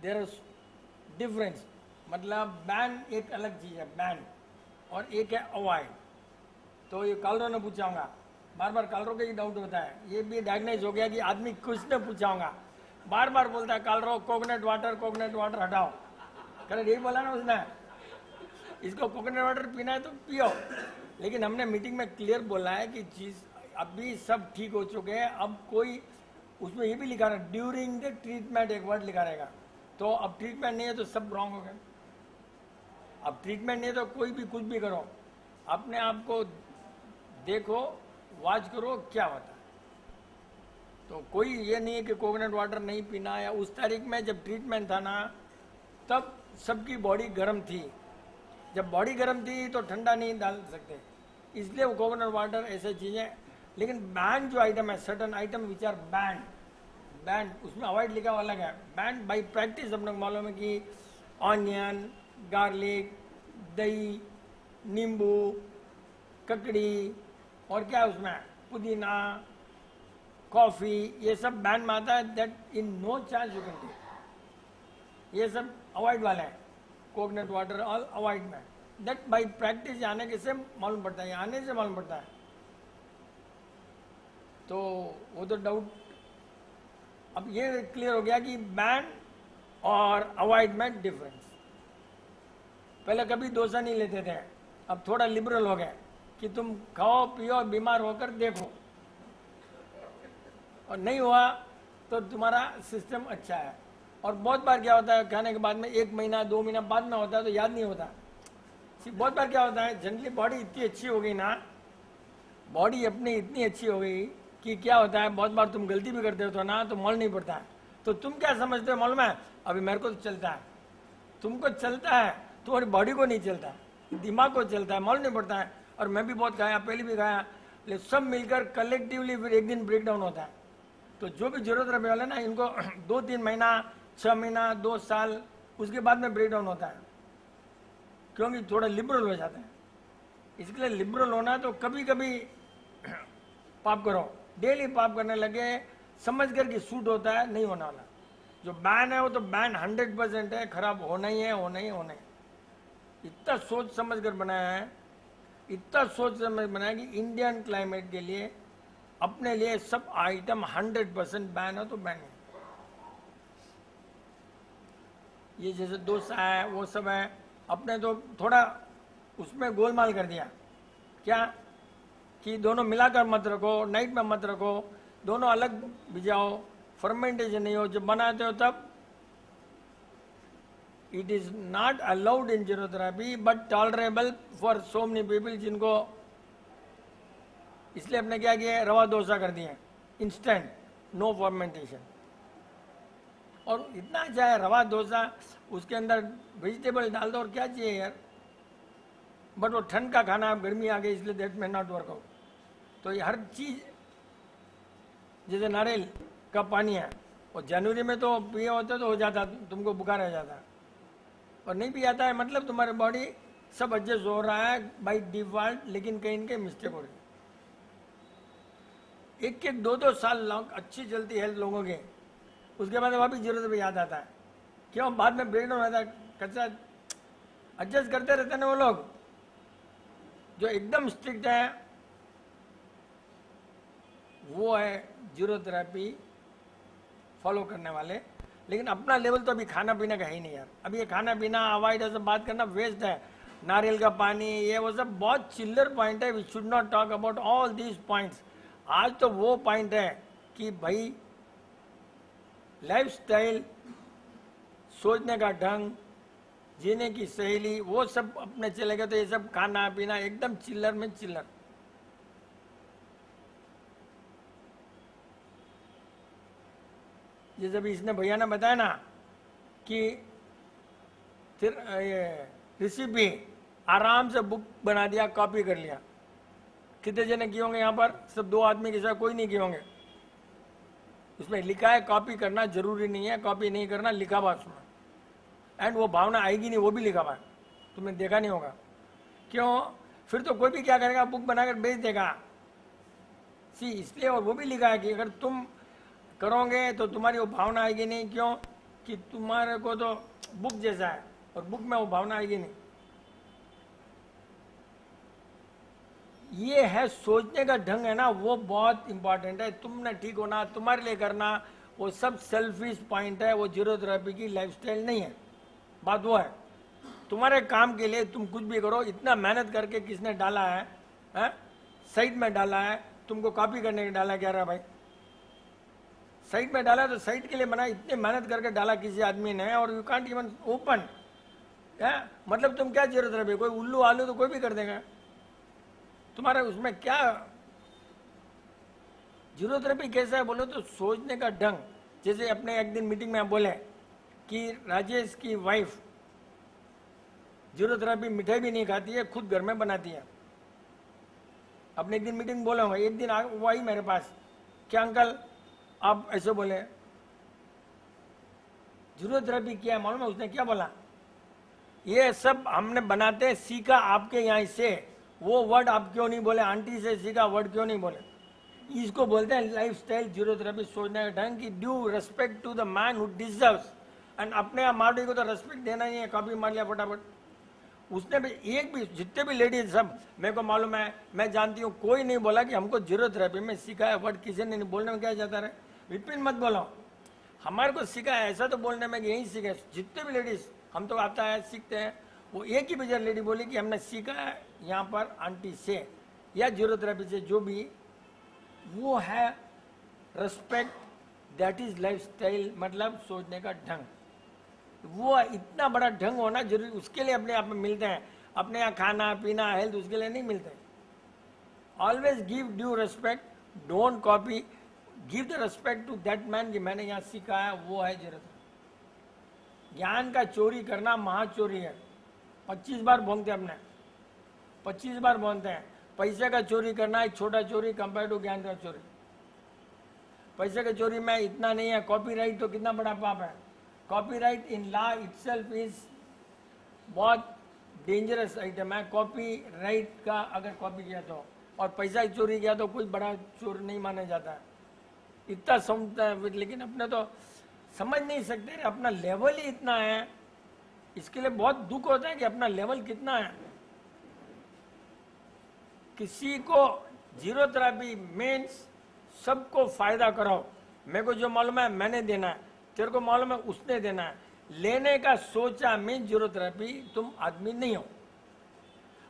There is difference. मतलब ban एक अलग चीज़ है, बैन, और एक है अवॉइड। तो ये कालरों ने पूछा होगा, बार बार कालरों का ही डाउट होता है, ये भी डायग्नाइज हो गया कि आदमी कुछ ने पूछा होगा, बार बार बोलता है कालरो कोकोनट वाटर हटाओ। कल यही बोला ना उसने, इसको कोकोनट वाटर पीना है तो पियो। लेकिन हमने मीटिंग में क्लियर बोला है कि चीज़ अभी सब ठीक हो चुके हैं। अब कोई उसमें ये भी लिखा रहा ड्यूरिंग द ट्रीटमेंट, एक वर्ड लिखा रहेगा। तो अब ट्रीटमेंट नहीं है तो सब रॉन्ग हो गया। अब ट्रीटमेंट नहीं है तो कोई भी कुछ भी करो, अपने आप को देखो, वॉच करो क्या होता है। तो कोई ये नहीं है कि कोकोनट वाटर नहीं पीना। या उस तारीख में जब ट्रीटमेंट था ना, तब सबकी बॉडी गर्म थी। जब बॉडी गर्म थी तो ठंडा नहीं डाल सकते, इसलिए वो कोकोनट वाटर ऐसे चीज़ें। लेकिन बैन जो आइटम है, certain item which are ban, ban उसमें अवॉइड लिखा हुआ अलग है। बैन बाई प्रैक्टिस हम लोग मालूम है कि ऑनियन, गार्लिक, दही, नींबू, ककड़ी, और क्या उसमें पुदीना, कॉफ़ी, ये सब बैन में आता है। That in no chance you can take. ये सब अवॉइड वाले हैं, कोकोनट वाटर ऑल अवॉइड में। दैट बाई प्रैक्टिस आने के से मालूम पड़ता है, आने से मालूम पड़ता है। तो वो तो डाउट अब ये क्लियर हो गया कि बैन और अवॉइड में डिफरेंस। पहले कभी डोसा नहीं लेते थे, अब थोड़ा लिबरल हो गए कि तुम खाओ पियो, बीमार होकर देखो, और नहीं हुआ तो तुम्हारा सिस्टम अच्छा है। और बहुत बार क्या होता है, खाने के बाद में 1 महीना 2 महीना बाद में होता है तो याद नहीं होता। बहुत बार क्या होता है, जनरली बॉडी इतनी अच्छी हो गई ना, बॉडी अपनी इतनी अच्छी हो गई कि क्या होता है, बहुत बार तुम गलती भी करते हो तो ना, तो मॉल नहीं पड़ता है। तो तुम क्या समझते हो मालूम है, अभी मेरे को तो चलता है, तुमको चलता है, तुम्हारी बॉडी को नहीं चलता है, दिमाग को चलता है, मॉल नहीं पड़ता है। और मैं भी बहुत खाया, पहले भी खाया, लेकिन सब मिलकर कलेक्टिवली फिर एक दिन ब्रेक डाउन होता है। तो जो भी जरूरत रहे वाले ना, इनको 2-3 महीना, 6 महीना, 2 साल, उसके बाद में ब्रेक डाउन होता है, क्योंकि थोड़ा लिबरल हो जाते हैं। इसके लिए लिबरल होना तो कभी कभी पाप करो, डेली पाप करने लगे समझ कर कि सूट होता है, नहीं होने वाला। जो बैन है वो तो बैन 100% है, खराब होना ही है, होना ही होना है। इतना सोच समझ कर बनाया है, इतना सोच समझ बनाया कि इंडियन क्लाइमेट के लिए, अपने लिए सब आइटम 100% बैन है तो बैन है। ये जैसे डोसा है वो सब है, अपने तो थोड़ा उसमें गोलमाल कर दिया, क्या कि दोनों मिलाकर मत रखो, नाइट में मत रखो, दोनों अलग भिजाओ, फर्मेंटेशन नहीं हो। जब बनाते हो तब it is not allowed in zero therapy but tolerable for so many people, जिनको, इसलिए हमने क्या किया, रवा डोसा कर दिए इंस्टेंट, नो फर्मेंटेशन। और इतना अच्छा है रवा डोसा, उसके अंदर वेजिटेबल डाल दो और क्या चाहिए यार। बट वो ठंड का खाना, गर्मी आ गई इसलिए दैट में नॉट वर्कआउट। तो ये हर चीज़, जैसे नारियल का पानी है, और जनवरी में तो पिए होते तो हो जाता, तुमको बुखार आ जाता, और नहीं भी आता है मतलब तुम्हारी बॉडी सब एडजस्ट हो रहा है बाई डिफॉल्ट। लेकिन कहीं न कहीं मिस्टेक हो रही है। 1-1, 2-2 साल लोग अच्छी चलती हेल्थ लोगों के, उसके बाद वापिस जरूरत भी याद आता है, क्यों बाद में ब्रेक डाउन होता है, कच्चा एडजस्ट करते रहते ना वो लोग। जो एकदम स्ट्रिक्ट है वो है जीरोथेरेपी फॉलो करने वाले। लेकिन अपना लेवल तो अभी खाना पीने का है ही नहीं यार। अभी ये खाना पीना अवॉइड, ऐसे बात करना वेस्ट है। नारियल का पानी, ये वो सब बहुत चिल्लर पॉइंट है। We should not talk about all these points. आज तो वो पॉइंट है कि भाई लाइफस्टाइल, सोचने का ढंग, जीने की शैली, वो सब अपने चले गए। तो ये सब खाना पीना एकदम चिल्लर में चिल्लर। जैसे भी इसने भैया ने बताया ना कि फिर ये रेसिपी आराम से बुक बना दिया, कॉपी कर लिया। कितने जने किए होंगे यहाँ पर? सब 2 आदमी के साथ कोई नहीं किए होंगे। उसमें लिखा है कॉपी करना जरूरी नहीं है, कॉपी नहीं करना लिखा हुआ उसमें। एंड वो भावना आएगी नहीं, वो भी लिखा हुआ है, तुमने देखा नहीं होगा। क्यों? फिर तो कोई भी क्या करेगा, बुक बनाकर बेच देगा। सी इसलिए, और वो भी लिखा है कि अगर तुम करोगे तो तुम्हारी वो भावना आएगी नहीं। क्यों? कि तुम्हारे को तो बुक जैसा है और बुक में वो भावना आएगी नहीं। ये है सोचने का ढंग है ना, वो बहुत इंपॉर्टेंट है। तुमने ठीक होना, तुम्हारे लिए करना, वो सब सेल्फिश पॉइंट है, वो जीरो थेरेपी की लाइफस्टाइल नहीं है। बात वो है तुम्हारे काम के लिए तुम कुछ भी करो, इतना मेहनत करके किसने डाला है, साइट में डाला है, तुमको कॉपी करने के डाला क्या रहा भाई, साइट में डाला तो साइट के लिए बना, इतनी मेहनत करके डाला किसी आदमी ने, और यू कांट इवन ओपन। मतलब तुम क्या जरूरत है भाई, कोई उल्लू आलू तो कोई भी कर देगा, तुम्हारा उसमें क्या। जीरो थेरेपी कैसा है बोलो तो सोचने का ढंग। जैसे अपने एक दिन मीटिंग में बोले कि राजेश की वाइफ जीरो थेरेपी मिठाई भी नहीं खाती है, खुद घर में बनाती है। अपने एक दिन मीटिंग बोला हूँ, एक दिन वो आई मेरे पास, क्या अंकल आप ऐसे बोले, जीरो थेरेपी किया है मालूम है उसने क्या बोला, ये सब हमने बनाते हैं सीखा आपके यहाँ से, वो वर्ड आप क्यों नहीं बोले, आंटी से सीखा वर्ड क्यों नहीं बोले। इसको बोलते हैं लाइफस्टाइल जीरो थेरेपी, सोचने का ढंग कि due respect to the man who deserves. And अपने आप मार्डी को तो रेस्पेक्ट देना ही है, कॉपी मार लिया फटाफट। उसने भी एक भी जितने भी लेडीज सब मेरे को मालूम है, मैं जानती हूँ, कोई नहीं बोला कि हमको जीरो थेरेपी में सीखा है वर्ड, किसी ने नहीं। बोलने में क्या जाता रहे, विपिन मत बोलो हमारे को सीखा है, ऐसा तो बोलने में यही सीखा। जितने भी लेडीज हम तो आता है सीखते हैं, वो एक ही बिजर लेडी बोली कि हमने सीखा है यहाँ पर आंटी से या जीरो थेरेपी से, जो भी वो है रेस्पेक्ट, दैट इज लाइफस्टाइल, मतलब सोचने का ढंग। वो इतना बड़ा ढंग होना जरूरी, उसके लिए अपने आप में मिलते हैं। अपने यहाँ खाना पीना हेल्थ उसके लिए नहीं मिलते। Always give due respect, don't copy, give the respect to that man कि मैंने यहाँ सीखा है, वो है जरूरत। ज्ञान का चोरी करना महाचोरी है। 25 बार बोलते हैं अपने, 25 बार बोलते हैं। पैसे का चोरी करना एक छोटा चोरी कंपेयर टू ज्ञान का चोरी। पैसे का चोरी में इतना नहीं है, कॉपीराइट तो कितना बड़ा पाप है। Copyright in law itself is बहुत डेंजरस आइटम है। कॉपीराइट का अगर कॉपी किया तो, और पैसा चोरी किया तो कोई बड़ा चोर नहीं माना जाता है, इतना समझता है। लेकिन अपने तो समझ नहीं सकते, अपना लेवल ही इतना है। इसके लिए बहुत दुख होता है कि अपना लेवल कितना है। किसी को जीरो थेरेपी मीन्स सबको फायदा कराओ, मेरे को जो मालूम है मैंने देना है, तेरे को मालूम है उसने देना है। लेने का सोचा मीन जीरो थेरेपी, तुम आदमी नहीं हो।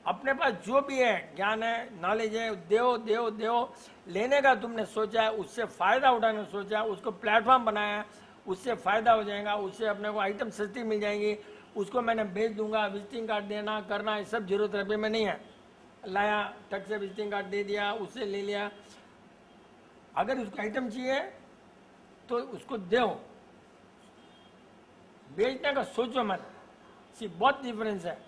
अपने पास जो भी है, ज्ञान है, नॉलेज है, देओ देओ देओ। लेने का तुमने सोचा है, उससे फायदा उठाने सोचा है, उसको प्लेटफॉर्म बनाया है, उससे फायदा हो जाएगा, उससे अपने को आइटम सस्ती मिल जाएंगी, उसको मैंने बेच दूंगा, विजिटिंग कार्ड देना करना, ये सब जीरो थेरेपी में नहीं है। लाया टक से विजिटिंग कार्ड दे दिया, उससे ले लिया। अगर उसको आइटम चाहिए तो उसको दो, बेचने का सोचो मत। सी बहुत डिफरेंस है,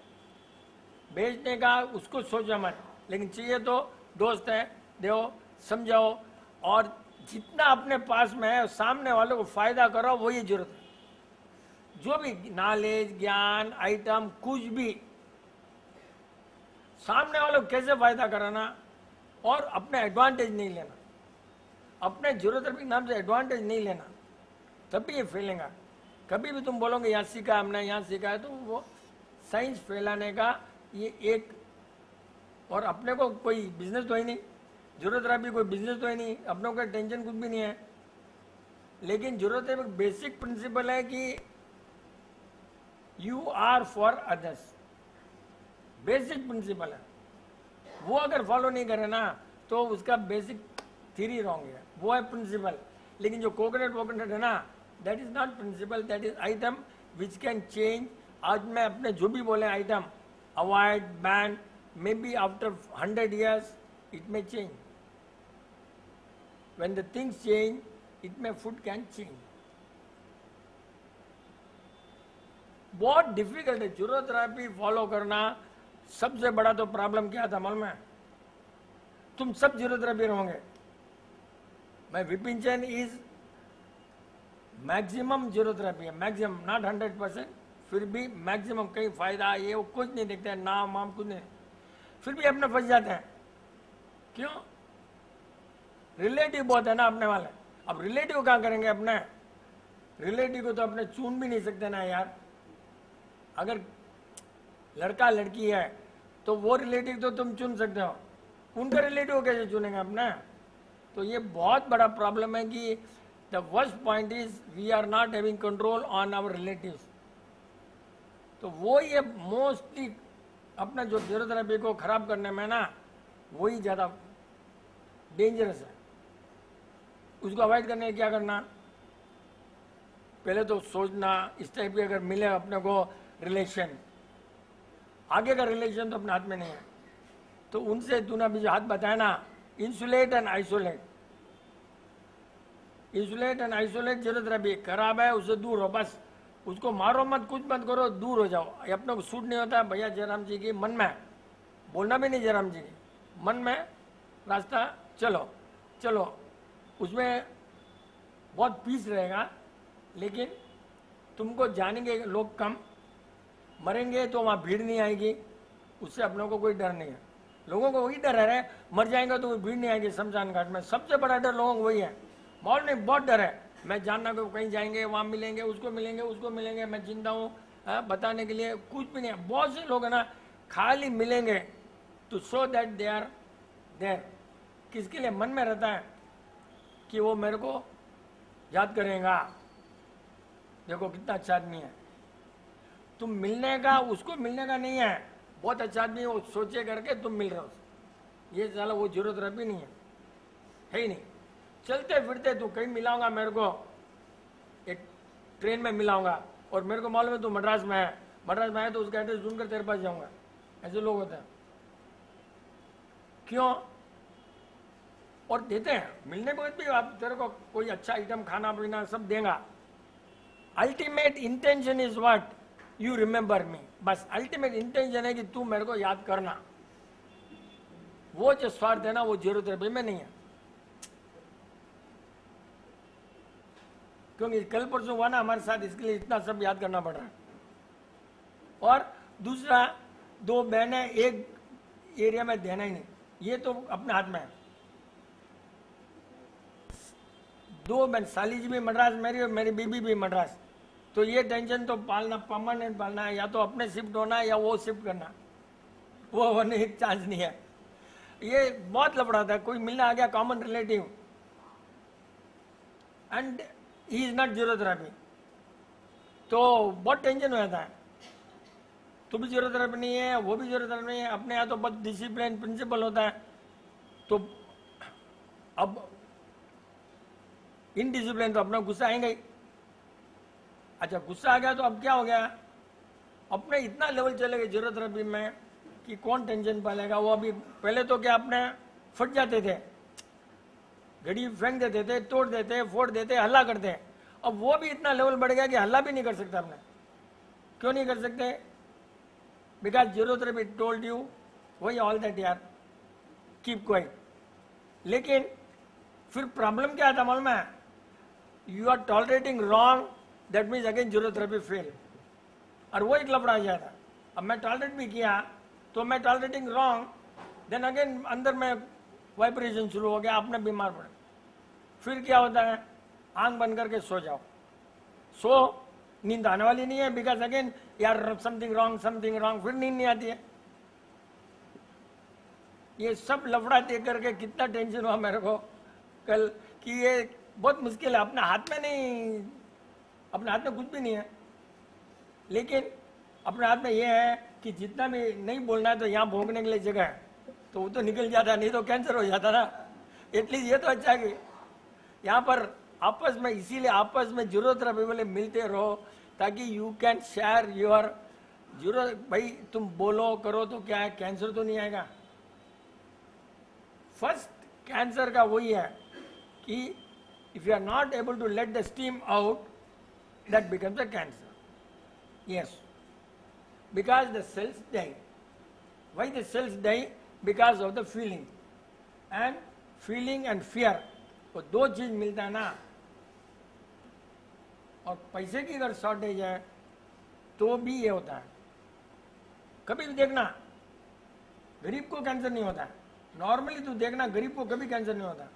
बेचने का उसको सोचो मत, लेकिन चाहिए तो दोस्त है दो, समझाओ। और जितना अपने पास में है सामने वालों को फायदा करो, वही जरूरत है। जो भी नॉलेज ज्ञान आइटम कुछ भी सामने वालों को कैसे फायदा कराना, और अपने एडवांटेज नहीं लेना, अपने जरूरत के नाम से एडवांटेज नहीं लेना, तभी ये फैलेगा। कभी भी तुम बोलोगे यहाँ सीखा हमने, यहाँ सीखा है, तो वो साइंस फैलाने का ये एक। और अपने को कोई बिजनेस तो ही नहीं, जरूरत रहा भी कोई बिजनेस तो ही नहीं, अपने को टेंशन कुछ भी नहीं है। लेकिन जरूरत है, बेसिक प्रिंसिपल है कि you are for others, basic principle है। वो अगर फॉलो नहीं करे ना तो उसका बेसिक थ्योरी रॉन्ग है, वो है प्रिंसिपल। लेकिन जो कोकोनट वोकोनट है ना, that is not principle, that is item which can change. आज मैं अपने जो भी बोले item, avoid ban, maybe after 100 years it may change. When the things change, it may food can change. बहुत डिफिकल्ट है जीरो थेरेपी फॉलो करना। सबसे बड़ा तो प्रॉब्लम क्या था मालूम है, तुम सब जीरो थेरेपी रहोगे। मैं विपिन चैन इज मैक्सिमम जीरो थेरेपी है, मैक्सिमम, नॉट 100%, फिर भी मैक्सिमम। कहीं फायदा ये वो कुछ नहीं देखते हैं, नाम वाम कुछ नहीं, फिर भी अपने फंस जाते हैं। क्यों? रिलेटिव बहुत है ना अपने वाले। अब रिलेटिव क्या करेंगे अपने, रिलेटिव को तो अपने चुन भी नहीं सकते ना यार। अगर लड़का लड़की है तो वो रिलेटिव तो तुम चुन सकते हो, उनका रिलेटिव कैसे चुनेंगे अपना? तो ये बहुत बड़ा प्रॉब्लम है कि the worst point is we are not having control on our relatives. तो वो ये मोस्टली अपना जो फिजियोथेरेपी को खराब करने में ना, वही ज़्यादा डेंजरस है। उसको अवॉइड करने क्या करना? पहले तो सोचना इस टाइप के अगर मिले अपने को रिलेशन, आगे का रिलेशन तो अपने हाथ में नहीं है, तो उनसे तूने अभी जो हाथ बताया ना, insulate and isolate. Insulate and isolate physiotherapy खराब है, उससे दूर हो बस। उसको मारो मत, कुछ मत करो, दूर हो जाओ। ये अपने को सूट नहीं होता है भैया जयराम जी की मन में बोलना भी नहीं, जयराम जी की मन में रास्ता चलो चलो, उसमें बहुत पीस रहेगा, लेकिन तुमको जानेंगे लोग कम, मरेंगे तो वहाँ भीड़ नहीं आएगी, उससे अपनों को कोई डर नहीं है। लोगों को वही डर है, मर जाएंगे तो भीड़ नहीं आएगी शमशान घाट में, सबसे बड़ा डर लोगों को वही है। मॉल में बहुत डर है, मैं जानना को कहीं जाएंगे वहाँ मिलेंगे, उसको मिलेंगे, उसको मिलेंगे, मैं चिंता हूँ बताने के लिए कुछ भी नहीं है। बहुत से लोग है ना खाली मिलेंगे to show that they are there. किसके लिए? मन में रहता है कि वो मेरे को याद करेगा, देखो कितना अच्छा आदमी है। तुम मिलने का, उसको मिलने का नहीं है, बहुत अच्छा आदमी है वो सोचे करके तुम मिल रहे हो, ये साला वो फिजियोथेरेपी नहीं है ही नहीं। चलते फिरते तू कहीं मिलाऊंगा मेरे को, एक ट्रेन में मिलाऊंगा और मेरे को मालूम है तू मद्रास में है, मद्रास में है तो उसका एड्रेस ढूंढकर तेरे पास जाऊंगा। ऐसे लोग होते हैं, क्यों? और देते हैं मिलने के बाद भी, आप तेरे को कोई अच्छा आइटम खाना पीना सब देगा। Ultimate intention is what? You remember मी। बस अल्टीमेट इंटेंशन है कि तू मेरे को याद करना। वो जो स्वार्थ है ना, वो फिजियोथेरेपी में नहीं है। क्योंकि कल परसों हुआ ना हमारे साथ, इसके लिए इतना सब याद करना पड़ रहा है। और दूसरा, दो बहनें एक एरिया में देना ही नहीं, ये तो अपने हाथ में है। दो बहन, साली जी भी मद्रास मेरी और मेरी बीबी भी मद्रास, तो ये टेंशन तो पालना, परमानेंट पालना है, या तो अपने शिफ्ट होना है या वो शिफ्ट करना, वो होने एक चांस नहीं है। ये बहुत लफड़ा था। कोई मिलने आ गया common relative and he is not physiotherapy, तो बहुत टेंशन हो जाता है। तो भी फिजियोथेरेपी नहीं है, वो भी फिजियोथेरेपी नहीं है, अपने यहाँ तो बहुत डिसिप्लिन प्रिंसिपल होता है। तो अब इनडिसिप्लिन तो अपना गुस्सा आएगा ही। अच्छा गुस्सा आ गया तो अब क्या हो गया? अपने इतना लेवल चले गए फिजियोथेरेपी में कि कौन टेंशन पालेगा। वो अभी पहले तो क्या अपने फट जाते थे, घड़ी फेंक देते थे, तोड़ देते, फोड़ देते, हल्ला करते। अब वो भी इतना लेवल बढ़ गया कि हल्ला भी नहीं कर सकते अपने। क्यों नहीं कर सकते? बिकॉज फिजियोथेरेपी टोल्ड यू वही ऑल दैट यार, कीप क्वाइट। लेकिन फिर प्रॉब्लम क्या था मालूम है? You are tolerating wrong, that means again physiotherapy fail. और वो एक लफड़ा आ जाता। अब मैं टॉलरेट भी किया तो मैं टॉलरेटिंग रॉन्ग, देन अगेन अंदर में वाइब्रेशन शुरू हो गया, आपने बीमार पड़े। फिर क्या होता है? आंख बंद करके सो जाओ। सो नींद आने वाली नहीं है, बिकॉज अगेन यार समथिंग रॉन्ग, फिर नींद नहीं आती है। ये सब लफड़ा देख करके कितना टेंशन हुआ मेरे को कल कि ये बहुत मुश्किल है। अपने हाथ में नहीं, अपने हाथ में कुछ भी नहीं है, लेकिन अपने हाथ में ये है कि जितना भी नहीं बोलना है तो यहाँ भोंकने के लिए जगह है, तो वो तो निकल जाता, नहीं तो कैंसर हो जाता ना। एटलीस्ट ये तो अच्छा है कि यहाँ पर आपस में, इसीलिए आपस में फिजियोथेरेपी वाले मिलते रहो ताकि यू कैन शेयर योर जरूरत। भाई तुम बोलो करो तो क्या है, कैंसर तो नहीं आएगा। फर्स्ट कैंसर का वही है कि if you are not able to let the steam out, that becomes a cancer. Yes, because the cells die. Why the cells die? Because of the feeling and fear. वो दो चीज मिलता है ना। और पैसे की अगर शॉर्टेज है तो भी ये होता है। कभी भी देखना गरीब को कैंसर नहीं होता है, नॉर्मली तो देखना गरीब को कभी कैंसर नहीं होता।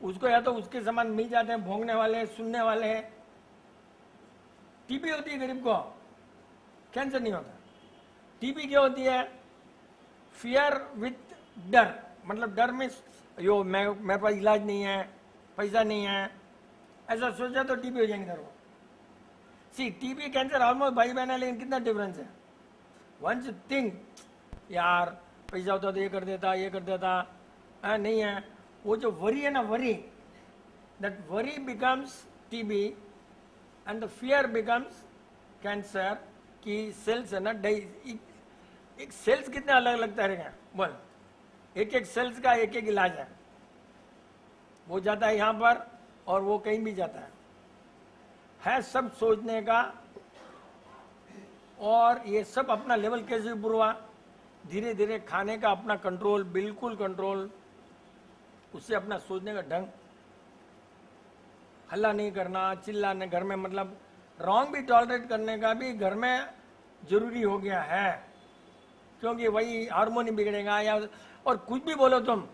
उसको या तो उसके समान मिल जाते हैं भोंगने वाले, सुनने वाले, टीबी होती है गरीब को, कैंसर नहीं होता। टीबी क्या होती है? फियर विथ डर, मतलब डर में यो मेरे पास इलाज नहीं है, पैसा नहीं है, ऐसा सोचा तो टीबी हो जाएंगे तेरे को। सी टीबी कैंसर ऑलमोस्ट भाई बहन है, लेकिन कितना डिफरेंस है। वंस यू थिंक यार पैसा होता तो ये कर देता, ये कर देता, नहीं है। वो जो वरी है ना, worry, that worry becomes TB and the fear becomes cancer की सेल्स है ना, एक सेल्स कितने अलग अलग तरह के हैं बोल, एक एक सेल्स का एक एक इलाज है। वो जाता है यहाँ पर और वो कहीं भी जाता है सब सोचने का। और ये सब अपना लेवल कैसे ऊपर हुआ? धीरे धीरे खाने का अपना कंट्रोल, बिल्कुल कंट्रोल, उससे अपना सोचने का ढंग, हल्ला नहीं करना, चिल्लाने घर में, मतलब रॉन्ग भी टॉलरेट करने का भी घर में जरूरी हो गया है, क्योंकि वही हार्मोनी बिगड़ेगा। या और कुछ भी बोलो तुम,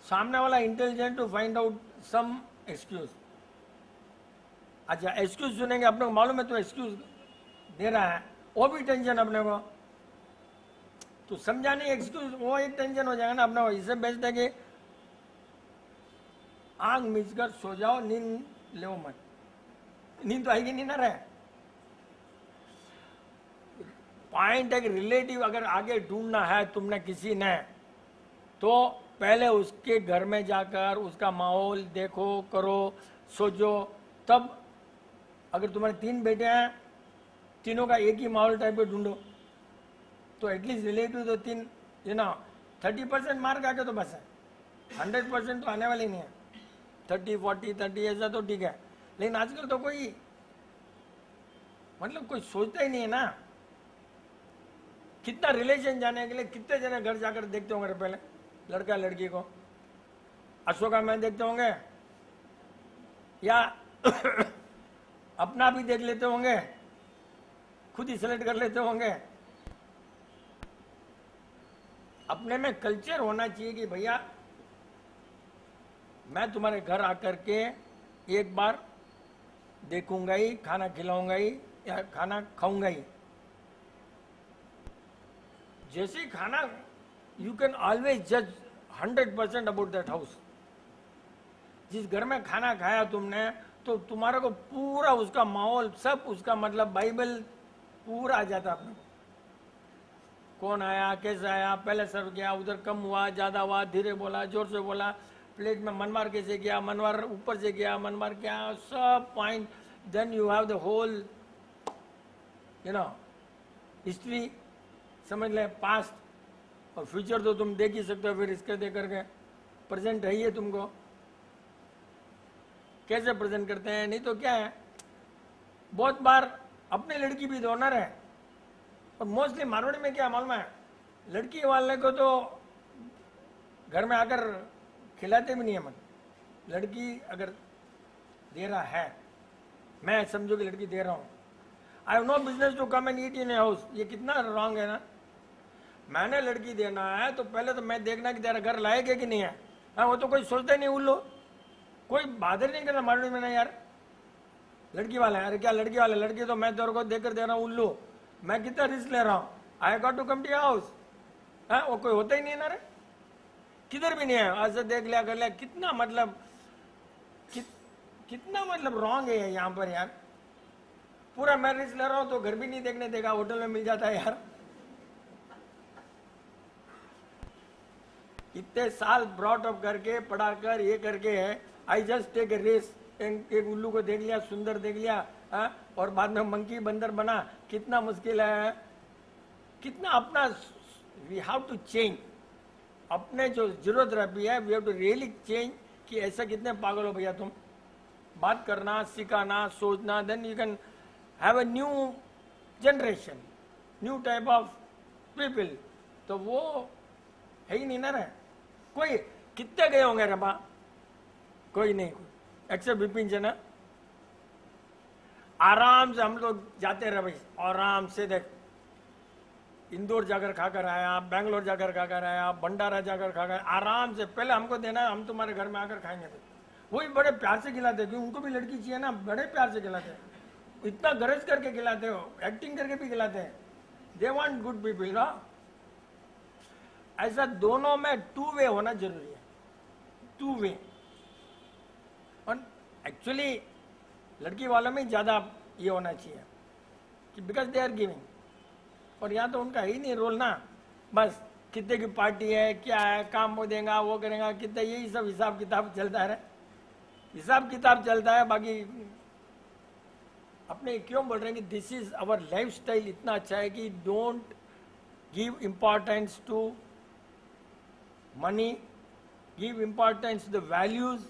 सामने वाला intelligent to find out some excuse. अच्छा एक्सक्यूज सुनेंगे, अपने को मालूम है तो एक्सक्यूज दे रहा है, वो भी टेंशन अपने को, तो समझा नहीं एक्सक्यूज, वो एक टेंशन हो जाएगा ना अपने को। इससे बेस्ट है कि आंख मीच कर सो जाओ, नींद ले मत, नींद तो आएगी नहीं ना रहे। पॉइंट है कि रिलेटिव अगर आगे ढूंढना है तुमने किसी ने, तो पहले उसके घर में जाकर उसका माहौल देखो, करो, सोचो, तब अगर तुम्हारे 3 बेटे हैं, तीनों का एक ही माहौल टाइप पे ढूंढो, तो एटलीस्ट रिलेटिव तो 3, 30% मार्क आके तो बस है, 100% तो आने वाले नहीं है। 30, 40, 30 ऐसा तो ठीक है, लेकिन आजकल तो कोई मतलब कोई सोचता ही नहीं है ना। कितना रिलेशन जाने के लिए कितने जने घर जाकर देखते होंगे पहले, लड़का लड़की को अशोका में देखते होंगे, या अपना भी देख लेते होंगे, खुद ही सेलेक्ट कर लेते होंगे। अपने में कल्चर होना चाहिए कि भैया मैं तुम्हारे घर आकर के एक बार देखूंगा ही, खाना खिलाऊंगा ही, या खाना खाऊंगा ही। जैसे ही खाना, यू कैन ऑलवेज जज 100% अबाउट दैट हाउस। जिस घर में खाना खाया तुमने, तो तुम्हारे को पूरा उसका माहौल, सब उसका मतलब बाइबल पूरा आ जाता अपने को। कौन आया, कैसे आया, पहले सर्व किया, उधर कम हुआ, ज्यादा हुआ, धीरे बोला, जोर से बोला, प्लेट में मनवार कैसे किया, मनवार ऊपर से किया, मनवार क्या, सब point. Then you have the whole history, समझ ले, पास्ट और फ्यूचर तो तुम देख ही सकते हो। फिर इसके देख करके प्रेजेंट है ही है तुमको, कैसे प्रेजेंट करते हैं। नहीं तो क्या है, बहुत बार अपनी लड़की भी डोनर है, और मोस्टली मारवाड़ी में क्या मालूम है, लड़की वाले को तो घर में आकर खिलाते भी नहीं है। मन लड़की अगर दे रहा है, मैं समझो कि लड़की दे रहा हूँ, I have no business to come and eat in a house. ये कितना रॉन्ग है ना। मैंने लड़की देना है तो पहले तो मैं देखना कि तेरा घर लायक है कि नहीं है। हाँ, वो तो कोई सोचता ही नहीं, उल्लू, कोई बादर नहीं करना मारवाड़ी में ना यार, लड़की वाला है, अरे क्या लड़की वाला, लड़की तो मैं तेरे को देकर दे रहा हूँ, उल्लू, मैं कितना रिस्क ले रहा हूँ, I got to come to your house. हाँ, वो कोई होता ही नहीं है ना रे, किधर भी नहीं है। आज से देख लिया, कर लिया, कितना मतलब कितना मतलब रॉन्ग है यहाँ पर यार। पूरा मैं रिस्क ले रहा हूँ तो घर भी नहीं देखने देगा, होटल में मिल जाता है यार। इतने साल ब्रॉट अप करके, पढ़ाकर, ये करके है, I just take a risk. एक उल्लू को देख लिया, सुंदर देख लिया, और बाद में मंकी बंदर बना, कितना मुश्किल है। कितना अपना, वी हैव टू चेंज अपने जो जरूरत रही है, we have to really change कि ऐसा कितने पागल हो भैया तुम। बात करना, सिखाना, सोचना, then you can have a new generation, new type of people. तो वो है ही नहीं ना रहे। कोई कितने गए होंगे रे बा, कोई नहीं, एक्सेप्ट विपिन जी ना। आराम से हम लोग जाते रहे भाई, आराम से। देख, इंदौर जाकर खाकर आया, बेंगलोर जाकर खाकर आया, भंडारा जाकर खाकर, आराम से। पहले हमको देना है, हम तुम्हारे घर में आकर खाएंगे। वो भी बड़े प्यार से खिलाते हैं, क्योंकि उनको भी लड़की चाहिए ना, बड़े प्यार से खिलाते हैं, इतना गरज करके खिलाते हो, एक्टिंग करके भी खिलाते हैं। दे वांट गुड पीपल ना। ऐसा दोनों में टू वे होना जरूरी है, टू वे। और एक्चुअली लड़की वालों में ज़्यादा ये होना चाहिए कि बिकॉज दे आर गिविंग, और यहाँ तो उनका ही नहीं रोल ना, बस कितने की पार्टी है, क्या है, काम वो देगा, वो करेगा, कितने, यही सब हिसाब किताब चलता है, हिसाब किताब चलता है। बाकी अपने क्यों बोल रहे हैं कि this is our lifestyle इतना अच्छा है कि don't give importance to money, give importance to the values,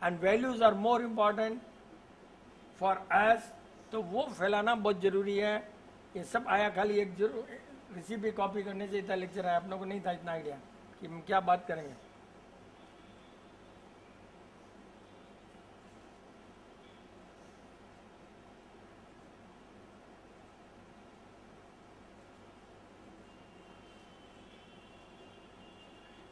and values are more important for us. तो वो फैलाना बहुत जरूरी है। ये सब आया खाली एक रेसिपी कॉपी करने से इतना लेक्चर आया, अपनों को नहीं था इतना आइडिया कि हम क्या बात करेंगे।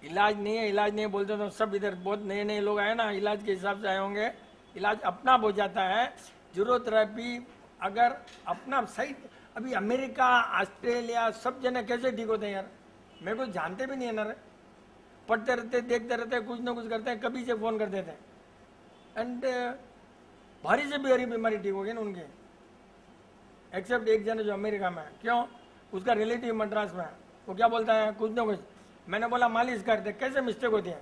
इलाज नहीं है, इलाज नहीं बोलते तो सब इधर बहुत नए नए लोग आए ना, इलाज के हिसाब से आए होंगे। इलाज अपना हो जाता है। ज़रूरत अगर अपना सही, अभी अमेरिका, ऑस्ट्रेलिया, सब जने कैसे ठीक होते हैं यार, मेरे को जानते भी नहीं है ना रे, पढ़ते रहते, देखते रहते, कुछ ना कुछ करते हैं, कभी से फ़ोन कर देते हैं, एंड भारी से भारी बीमारी ठीक हो गई ना उनकी, एक्सेप्ट एक जने जो अमेरिका में है। क्यों? उसका रिलेटिव मद्रास में है, वो क्या बोलता है, कुछ ना कुछ। मैंने बोला मालिश करते, कैसे मिस्टेक होती है,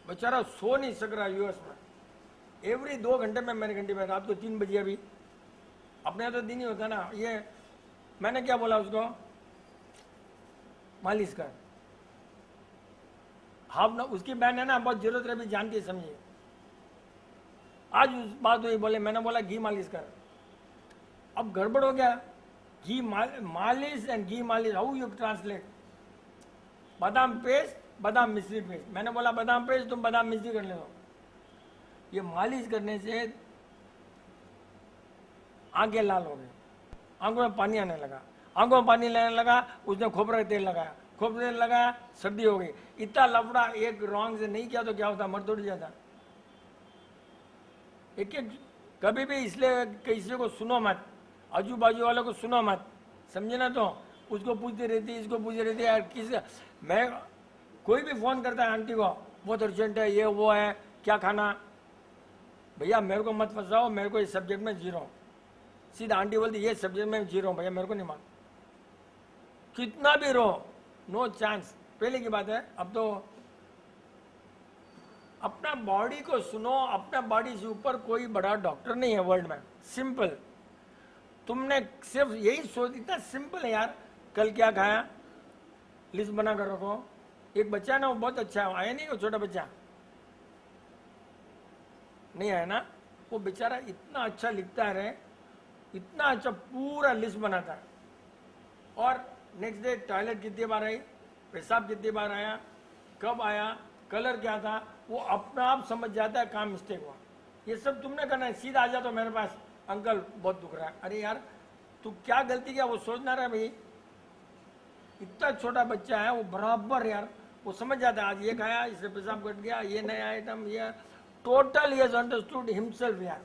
बेचारा सो नहीं सक रहा यूएस में, एवरी 2 घंटे में मेरे घंटे में, रात को 3 बजे। अभी अपने तो दिन ही होता ना ये। मैंने क्या बोला उसको, मालिश कर। हम ना, उसकी बहन है ना, बहुत जरूरत है, भी जानती है, समझिए। आज उस बात हुई, बोले, मैंने बोला घी मालिश कर। अब गड़बड़ हो गया, घी मालिश एंड घी मालिश, हाउ यू ट्रांसलेट? बादाम पेस्ट, बादाम मिश्री पेस्ट। मैंने बोला बादाम पेस्ट, तुम बादाम मिश्री कर ले दो। ये मालिश करने से आंखें लाल हो गई, आंखों में पानी आने लगा, आंखों में पानी लेने लगा। उसने खोपरे का तेल लगाया, खोपरे तेल लगाया, सर्दी हो गई। इतना लफड़ा एक रॉन्ग से नहीं किया तो क्या होता, मर तोड़ जाता। एक एक कभी भी इसलिए किसी को सुनो मत, आजू बाजू वालों को सुनो मत, समझे ना। तो उसको पूछती रहती, इसको पूछती रहती यार, किस मैं कोई भी फोन करता है आंटी को, बहुत अर्जेंट है, ये वो है, क्या खाना। भैया मेरे को मत फंसाओ, मेरे को इस सब्जेक्ट में जीरो। सीधा आंटी बोलती ये सब्जेक्ट में जीरो, भैया मेरे को नहीं मान, कितना भी रो, नो चांस। पहले की बात है, अब तो अपना बॉडी को सुनो। अपना बॉडी से ऊपर कोई बड़ा डॉक्टर नहीं है वर्ल्ड में। सिंपल, तुमने सिर्फ यही सोच, इतना सिंपल है यार। कल क्या खाया, लिस्ट बना कर रखो। एक बच्चा ना, वो बहुत अच्छा है, आया नहीं वो छोटा बच्चा, नहीं आया ना, वो बेचारा इतना अच्छा लिखता है, इतना अच्छा पूरा लिस्ट बनाता है। और नेक्स्ट डे टॉयलेट कितनी बार आई, पेशाब कितनी बार आया, कब आया, कलर क्या था, वो अपना आप समझ जाता है काम मिस्टेक हुआ। ये सब तुमने करना है। सीधा आ जा तो मेरे पास, अंकल बहुत दुख रहा है। अरे यार तू क्या गलती किया वो सोचना रहा भाई। इतना छोटा बच्चा है वो, बराबर यार वो समझ जाता है, आज ये खाया, इससे पेशाब कट गया, ये नया आइटम, ये टोटल ही अंडरस्टूड हिमसेल्फ यार।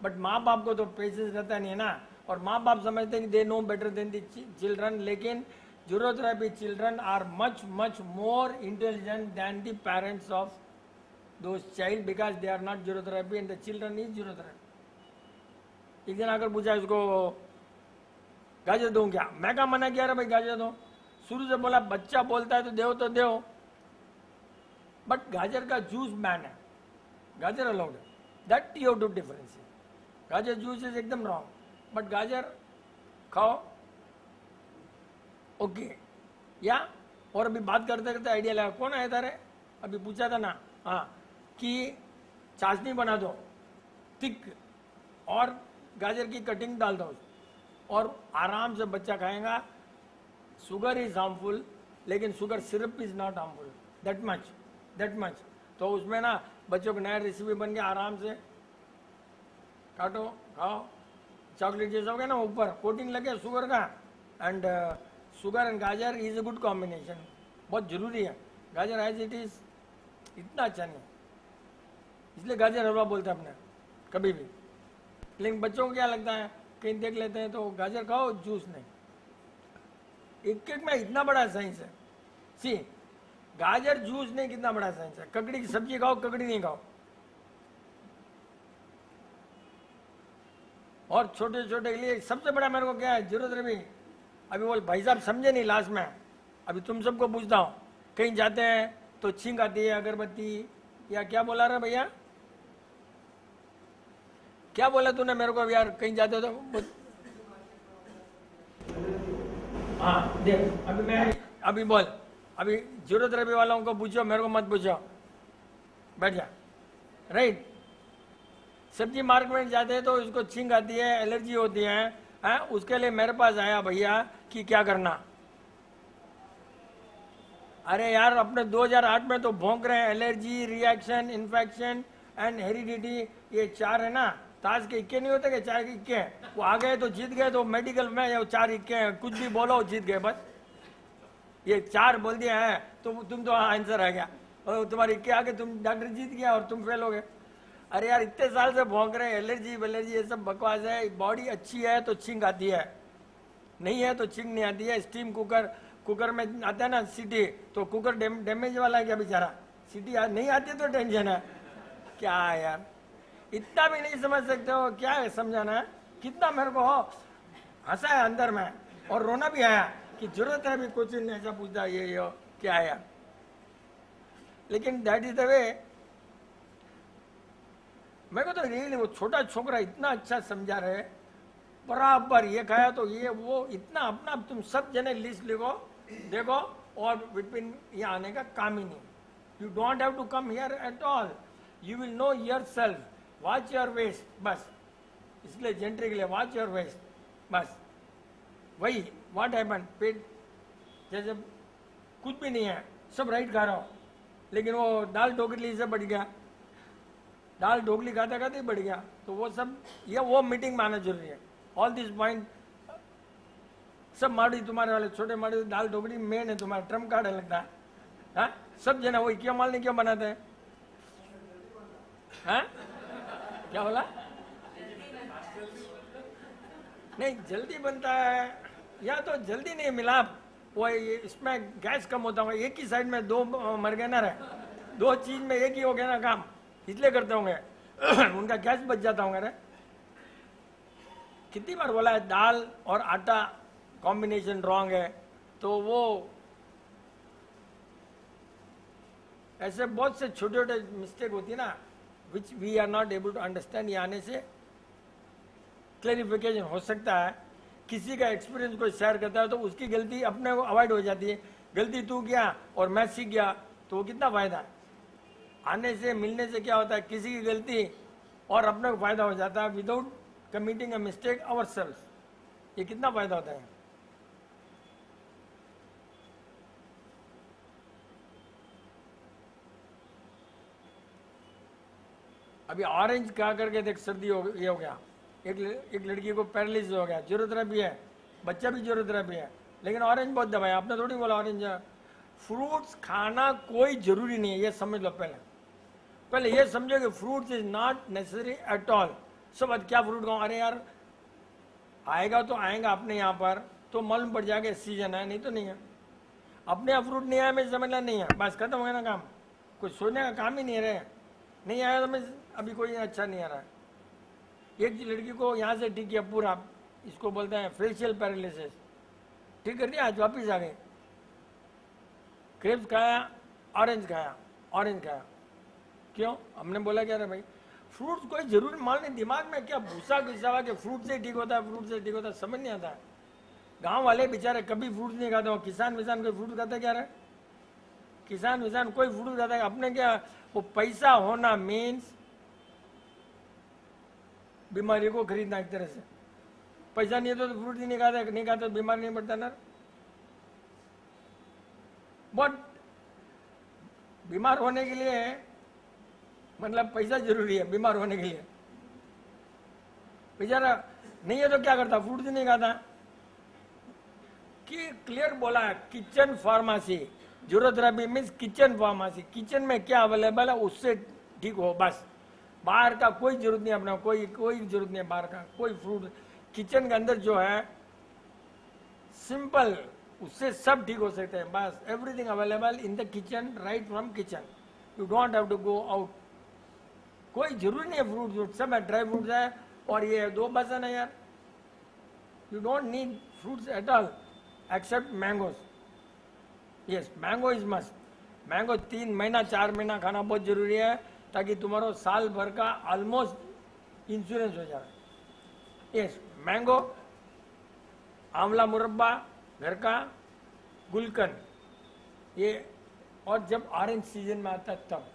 बट माँ बाप को तो पेशेंस रहता नहीं है ना, और माँ बाप समझते हैं कि they know better than the children. लेकिन जरूरत है भी, children are much much more intelligent than the parents of those child, because they are not ज़रूरत एंड द चिल्ड्रन इज ज़रूरत। एक दिन आकर पूछा इसको, गाजर दूं क्या? मैं क्या मना किया रे भाई गाजर दो, शुरू से बोला बच्चा बोलता है तो दो। बट गाजर का जूस बैन है, गाजर अलाउड है, that you have to differentiate. गाजर जूस इज एकदम रॉन्ग, बट गाजर खाओ, ओके। या और अभी बात करते करते आइडिया लगा, कौन आया था रे अभी पूछा था ना, हाँ, कि चाशनी बना दो थिक और गाजर की कटिंग डाल दो और आराम से बच्चा खाएगा। शुगर इज हार्मफुल, लेकिन sugar syrup is not harmful, that much. तो उसमें ना बच्चों को नया रेसिपी बन गया, आराम से काटो खाओ। चॉकलेट जैसा हो गया ना, ऊपर कोटिंग लगे शुगर का, एंड शुगर एंड गाजर इज ए गुड कॉम्बिनेशन, बहुत जरूरी है। गाजर एज इट इज इतना अच्छा नहीं, इसलिए गाजर हलवा बोलते हैं अपने कभी भी। लेकिन बच्चों को क्या लगता है, कहीं देख लेते हैं तो गाजर खाओ जूस नहीं। एक एक में इतना बड़ा साइंस है। सी, गाजर जूस नहीं, कितना बड़ा साइंस है। ककड़ी की सब्जी खाओ, ककड़ी नहीं खाओ। और छोटे छोटे के लिए सबसे बड़ा मेरे को क्या है जरूरत रही, अभी बोल भाई साहब समझे नहीं लास्ट में, अभी तुम सबको पूछता हूँ, कहीं जाते हैं तो छींक आती है अगरबत्ती या क्या बोला रहा भैया, क्या बोला तूने मेरे को यार, कहीं जाते हो तो हाँ देख अभी मैं अभी बोल, अभी जरूरत रवि वालों को पूछो, मेरे को मत पूछो, बैठ जा। राइट, सब्जी मार्केट में जाते हैं तो इसको छींक आती है, एलर्जी होती है, उसके लिए मेरे पास आया भैया कि क्या करना। अरे यार अपने 2008 में तो भौंक रहे हैं, allergy, reaction, infection and heredity, ये 4 है ना, ताश के इक्के नहीं होते कि 4 के इक्के, वो आ गए तो जीत गए, तो मेडिकल में ये 4 इक्के हैं, कुछ भी बोलो जीत गए बस। ये 4 बोल दिया है तो तुम तो आंसर आ गया, और तुम्हारे इक्के आगे तुम डॉक्टर जीत गया और तुम फेल हो गए। अरे यार इतने साल से भौंक रहे हैं, एलर्जी वेलर्जी ये सब बकवास है। बॉडी अच्छी है तो छींक आती है, नहीं है तो छींक नहीं आती है। स्टीम कुकर में आता है ना सीटी, तो कुकर डैमेज वाला है क्या बेचारा, सीटी नहीं आती तो टेंशन है क्या यार, इतना भी नहीं समझ सकते हो क्या है समझाना है। कितना मेरे को हंसा है अंदर में और रोना भी आया कि जरूरत है अभी कुछ नहीं ऐसा पूछता ये क्या है यार। लेकिन दैट इज द वे। मेरे को तो रियली वो छोटा छोकरा इतना अच्छा समझा रहे, बराबर ये खाया तो ये वो, इतना अपना तुम सब जने लिस्ट लिखो देखो, और बिटवीन यहाँ आने का काम ही नहीं। You don't have to come here at all, you will know yourself, watch your waist बस। इसलिए जेंट्री के लिए वॉच योर वेस्ट बस। वही व्हाट हैपन, पेट जैसे कुछ भी नहीं है, सब राइट खा रहा हो, लेकिन वो दाल ढोकली से बढ़ गया, दाल ढोकली खाते खाते ही बढ़ गया, तो वो सब ये वो मीटिंग में आना जरूरी है। ऑल दिस पॉइंट सब माड़ी तुम्हारे वाले छोटे माड़ी दाल ढोकली मेन है, तुम्हारा ट्रम्प कार्ड है लगता है। हाँ सब जना वही क्यों माल नहीं क्यों बनाते हैं, हाँ क्या बोला, नहीं जल्दी बनता है या तो जल्दी नहीं मिला, वो इसमें गैस कम होता होगा, एक ही साइड में 2 मर गए ना रहे, 2 चीज में एक ही हो गया ना काम, इसलिए करते होंगे उनका गैस बच जाता होगा रे। कितनी बार बोला है दाल और आटा कॉम्बिनेशन रॉन्ग है, तो वो ऐसे बहुत से छोटे छोटे मिस्टेक होती है ना, which we are not able to understand. ये आने से क्लैरिफिकेशन हो सकता है। किसी का एक्सपीरियंस कोई शेयर करता है तो उसकी गलती अपने को अवॉइड हो जाती है। गलती तू किया और मैं सीख गया तो वो कितना फायदा है। आने से मिलने से क्या होता है, किसी की गलती और अपने को फायदा हो जाता है without committing a mistake ourselves. ये कितना फायदा होता है। अभी ऑरेंज खा करके देख सर्दी ये हो गया, एक लड़की को पैरालिसिस हो गया, जरूरत भी है, बच्चा भी जरूरत भी है, लेकिन ऑरेंज बहुत दबाया। आपने थोड़ी बोला ऑरेंज। फ्रूट्स खाना कोई जरूरी नहीं है, ये समझ लो। पहले ये समझो कि fruits is not necessary at all. सब क्या फ्रूट खाओ, अरे यार आएगा तो आएगा अपने यहाँ पर तो मालूम पड़ जाएगा सीजन है, नहीं तो नहीं है। अपने यहाँ फ्रूट नहीं आया मैं समझना नहीं है, बस खत्म हो गया ना काम। कुछ सोचने का काम ही नहीं रहे, नहीं आया तो मैं अभी कोई अच्छा नहीं आ रहा है। एक लड़की को यहाँ से ठीक किया पूरा, इसको बोलते हैं फेशियल पैरालिसिस, ठीक कर दिया, आज वापिस आ गए। ग्रेप्स खाया, ऑरेंज खाया, क्यों? हमने बोला क्या रहा भाई फ्रूट्स कोई जरूरी माल नहीं। दिमाग में क्या भूसा घुसा हुआ कि फ्रूट से ठीक होता है, समझ नहीं आता है। गांव वाले बेचारे कभी फ्रूट नहीं खाते हो, किसान विसान कोई फ्रूट खाता क्या रहा, किसान विसान कोई फ्रूट खाता है अपने क्या। वो पैसा होना मीन्स बीमारी को खरीदना एक तरह से। पैसा नहीं है तो फ्रूट ही नहीं खाता तो बीमार नहीं पड़ता ना। बट बीमार होने के लिए मतलब पैसा जरूरी है, बीमार होने के लिए। बेचारा नहीं है तो क्या करता, फ्रूट ही नहीं खाता। कि क्लियर बोला है, किचन फार्मेसी जरूरत रही मीन्स किचन फार्मेसी, किचन में क्या अवेलेबल है उससे ठीक हो बस। बाहर का कोई जरूरत नहीं अपना, कोई कोई जरूरत नहीं है बाहर का कोई फ्रूट। किचन के अंदर जो है सिंपल, उससे सब ठीक हो सकते हैं। बस everything available in the kitchen, right from kitchen, you don't have to go out. कोई जरूरी नहीं है फ्रूट, सब है, ड्राई फ्रूट्स है और ये 2 बसन है यार। You don't need fruits at all except mangoes. Yes, mango is must. Mango 3 महीना 4 महीना खाना बहुत जरूरी है, ताकि तुम्हारा साल भर का ऑलमोस्ट इंश्योरेंस हो जाए। यस, मैंगो, आंवला मुरब्बा घर का, गुलकंद ये, और जब ऑरेंज सीजन में आता है तब।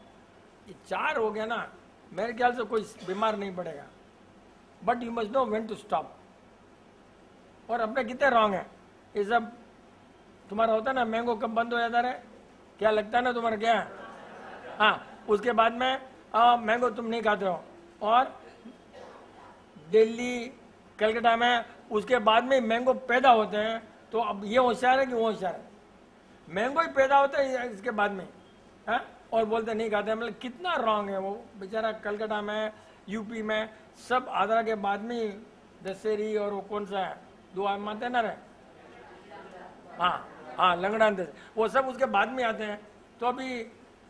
ये 4 हो गया ना, मेरे ख्याल से कोई बीमार नहीं पड़ेगा। But you must know when to stop. और अपने कितने रॉन्ग है ये सब। तुम्हारा होता है ना मैंगो कब बंद हो जाता है, क्या लगता है ना तुम्हारा क्या? हाँ, उसके बाद में मैंगो तुम नहीं खाते हो, और दिल्ली कलकत्ता में उसके बाद में मैंगो पैदा होते हैं। तो अब ये होशियार है कि वो होशियार है? मैंगो ही पैदा होता है इसके बाद में, हाँ, और बोलते नहीं खाते। मतलब कितना रॉन्ग है वो बेचारा। कलकत्ता में, यूपी में सब आगरा के बाद में दशहरी और वो कौन सा है दुआ मानते ना रे, हाँ हाँ लंगड़ा, वो सब उसके बाद में आते हैं। तो अभी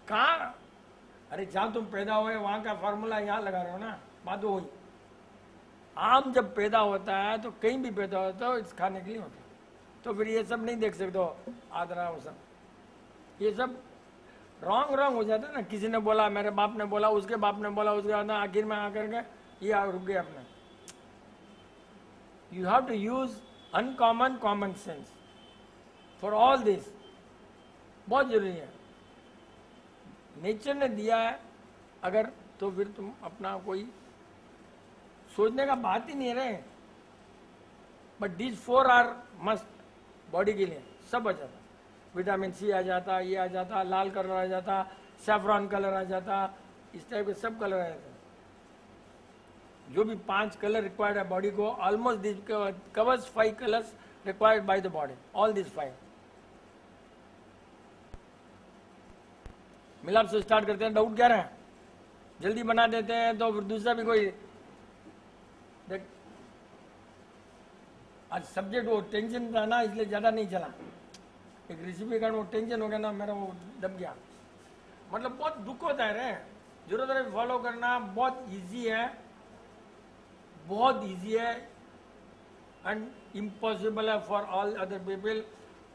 कहाँ, अरे जहाँ तुम पैदा हुए वहाँ का फार्मूला यहाँ लगा रहे हो ना, बात वही। आम जब पैदा होता है तो कहीं भी पैदा होता है इस खाने के लिए होता है। तो फिर ये सब नहीं देख सकते हो आदरा, वो सब ये सब रॉन्ग हो जाता है ना। किसी ने बोला, मेरे बाप ने बोला, उसके बाप ने बोला, उसके बाद आखिर में आकर के ये रुक गए अपने। You have to use uncommon common sense for all this, बहुत जरूरी है। नेचर ने दिया है अगर, तो फिर तुम अपना कोई सोचने का बात ही नहीं रहे। But this 4 are must body के लिए, सब आ जाता। विटामिन सी आ जाता, ये आ जाता, लाल कलर आ जाता, सैफरॉन कलर आ जाता, इस टाइप के सब कलर आ जाते। जो भी 5 कलर रिक्वायर्ड है बॉडी को, almost this covers 5 colours required by the body, all this 5। मिलाप से स्टार्ट करते हैं। डाउट क्या रहे, जल्दी बना देते हैं तो फिर दूसरा भी कोई देख। आज सब्जेक्ट वो टेंशन था ना, इसलिए ज्यादा नहीं चला। एक रेसिपी का वो टेंशन हो गया ना, मेरा वो दब गया। मतलब बहुत दुख होता है रे, जरूरत है फॉलो करना। बहुत इजी है, बहुत इजी है, एंड इम्पॉसिबल है for all other people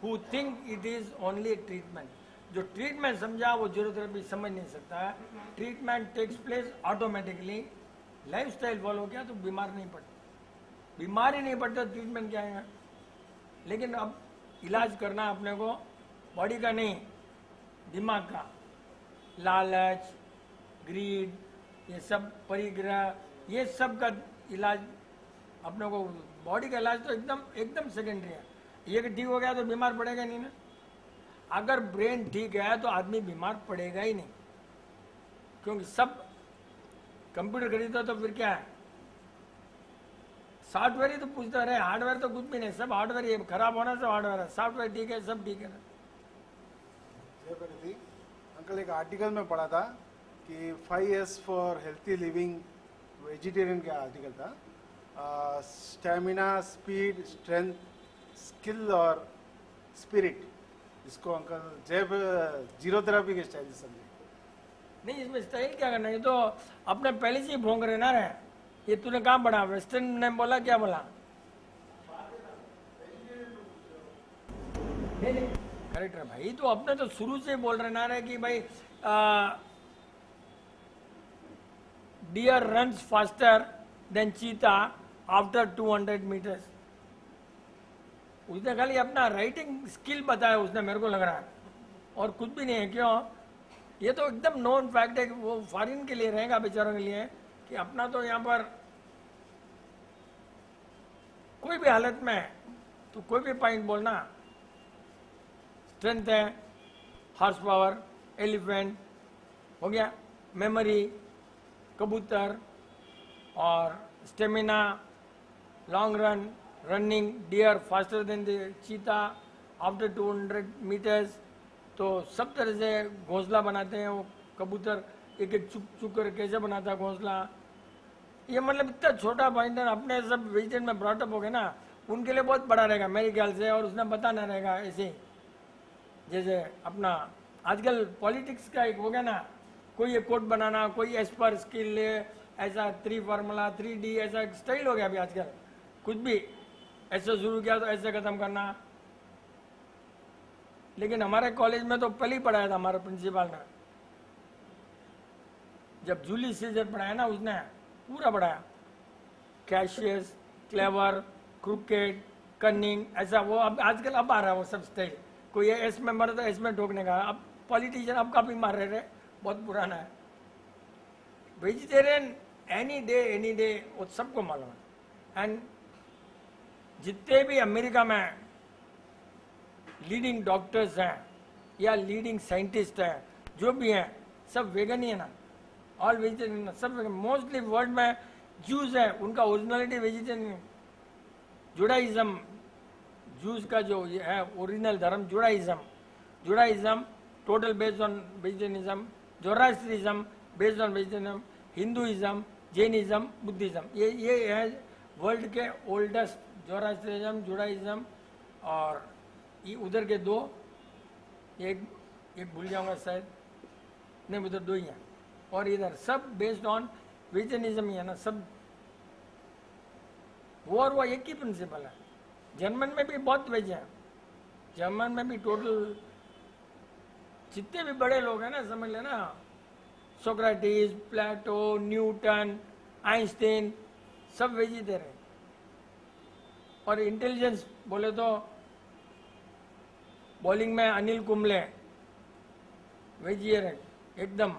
who think it is only treatment. जो ट्रीटमेंट समझा वो जरूरत भी समझ नहीं सकता है। Treatment takes place automatically. Lifestyle follow किया तो बीमार नहीं पड़ता, बीमार ही नहीं पड़ता, ट्रीटमेंट क्या है। लेकिन अब इलाज करना अपने को बॉडी का नहीं, दिमाग का। लालच, ग्रीड, ये सब परिग्रह, ये सब का इलाज अपने को। बॉडी का इलाज तो एकदम सेकेंडरी है। ये कि ठीक हो गया तो बीमार पड़ेगा नहीं ना। अगर ब्रेन ठीक है तो आदमी बीमार पड़ेगा ही नहीं, क्योंकि सब कंप्यूटर खरीदो तो फिर क्या है, सॉफ्टवेयर ही तो पूछता रहे, हार्डवेयर तो कुछ भी नहीं। सब हार्डवेयर, ये खराब होना सब हार्डवेयर है, सॉफ्टवेयर ठीक है, सब ठीक है। अंकल एक आर्टिकल में पढ़ा था कि 5S for healthy living, vegetarian का आर्टिकल था। स्टेमिना, स्पीड, स्ट्रेंथ, स्किल और स्पिरिट, इसको अंकल जैब जीरो थेरेपी के स्टाइल से समझे। नहीं, इसमें स्टाइल क्या करना है, ये तो अपने पहले से ही भोंग रहे ना रहे। ये तूने कहाँ पढ़ा, वेस्टर्न ने बोला, क्या बोला? नहीं करेक्ट है भाई। तो अपने तो शुरू से बोल रहे ना रहे कि भाई डियर रन्स फास्टर देन चीता आफ्टर 200 मीटर्स। उसने खाली अपना राइटिंग स्किल बताया उसने, मेरे को लग रहा है, और कुछ भी नहीं है। क्यों? ये तो एकदम नोन फैक्ट है। वो फॉरेन के लिए रहेगा बेचारों के लिए, कि अपना तो यहाँ पर कोई भी हालत में तो कोई भी पॉइंट बोलना। स्ट्रेंथ है, हॉर्स पावर, एलिफेंट हो गया, मेमोरी, कबूतर, और stamina, long run, running, deer faster than the cheetah after 200 metres. तो सब तरह से घोंसला बनाते हैं वो कबूतर, एक एक चुक चुक कर कैसे बनाता है घोंसला। ये मतलब इतना छोटा पॉइंट है, अपने सब वेजिटेरियन में ब्रॉटअप हो गए ना, उनके लिए बहुत बड़ा रहेगा मेरे ख्याल से, और उसने बताना रहेगा ऐसे ही। जैसे अपना आजकल पॉलिटिक्स का एक हो गया ना, कोई एक कोट बनाना, कोई एस पर स्किल, ऐसा 3 फार्मूला 3D, ऐसा एक स्टाइल हो गया अभी आजकल। कुछ भी ऐसे शुरू किया तो ऐसे खत्म करना। लेकिन हमारे कॉलेज में तो पहले ही पढ़ाया था हमारे प्रिंसिपल ने, जब जूलियस सीजर पढ़ाया ना उसने पूरा पढ़ाया, कैशियस, क्लेवर, क्रुकेट, कनिंग, ऐसा वो अब आजकल अब आ रहा है वो सब स्टाइल। कोई एस में मर तो एस में ठोकने का। अब पॉलिटिशियन अब काफी मार रहे, बहुत पुराना है। वेजिटेरियन एनी डे वो सबको मालूम है। एंड जितने भी अमेरिका में लीडिंग डॉक्टर्स हैं या लीडिंग साइंटिस्ट हैं, जो भी हैं, सब वेगन ही है ना, ऑल वेजिटेरियन, सब मोस्टली वर्ल्ड में जूस है, उनका ओरिजिनलिटी वेजिटेरियन। जुडाइज्म, जूस का जो ये है ओरिजिनल धर्म Judaism total based on vegetarianism, Zoroastrism based on vegetarianism, Hinduism, Jainism, Buddhism, ये है वर्ल्ड के ओल्डेस्ट, जोरास्ट्रिज्म, जुडाइज्म, और ये उधर के 2, एक भूल जाऊंगा शायद, नहीं उधर 2 ही हैं, और इधर सब बेस्ड ऑन वेजिटेरियनिज्म ही है ना सब। वो और वो एक ही प्रिंसिपल है। जर्मन में भी बहुत वेज है, जर्मन में भी टोटल जितने भी बड़े लोग हैं ना, समझ लेना, सोक्रेटिस, प्लेटो, न्यूटन, आइंस्टीन, सब वेजिटेरियन। और इंटेलिजेंस बोले तो बॉलिंग में अनिल कुंबले वेजिटेरियन एकदम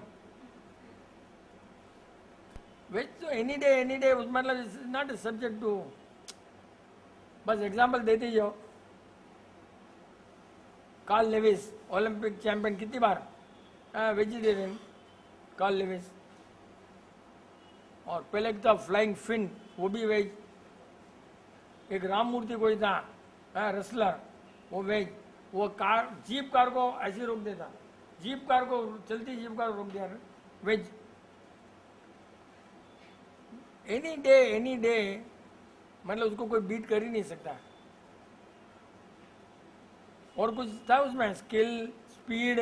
वेज। तो एनी डे उस मतलब it's not a subject to, बस एग्जांपल देते जाओ। कार्ल लेविस ओलंपिक चैंपियन कितनी बार, वेजिटेरियन कार्ल लेविस। और पहले था फ्लाइंग फिन, वो भी वेज। एक राम मूर्ति कोई था रेसलर, वो वेज। वो कार, जीप कार को ऐसे रोक देता, जीप कार को, चलती जीप कार को रोक दिया, वेज। एनी डे मतलब उसको कोई बीट कर ही नहीं सकता। और कुछ था उसमें, स्किल, स्पीड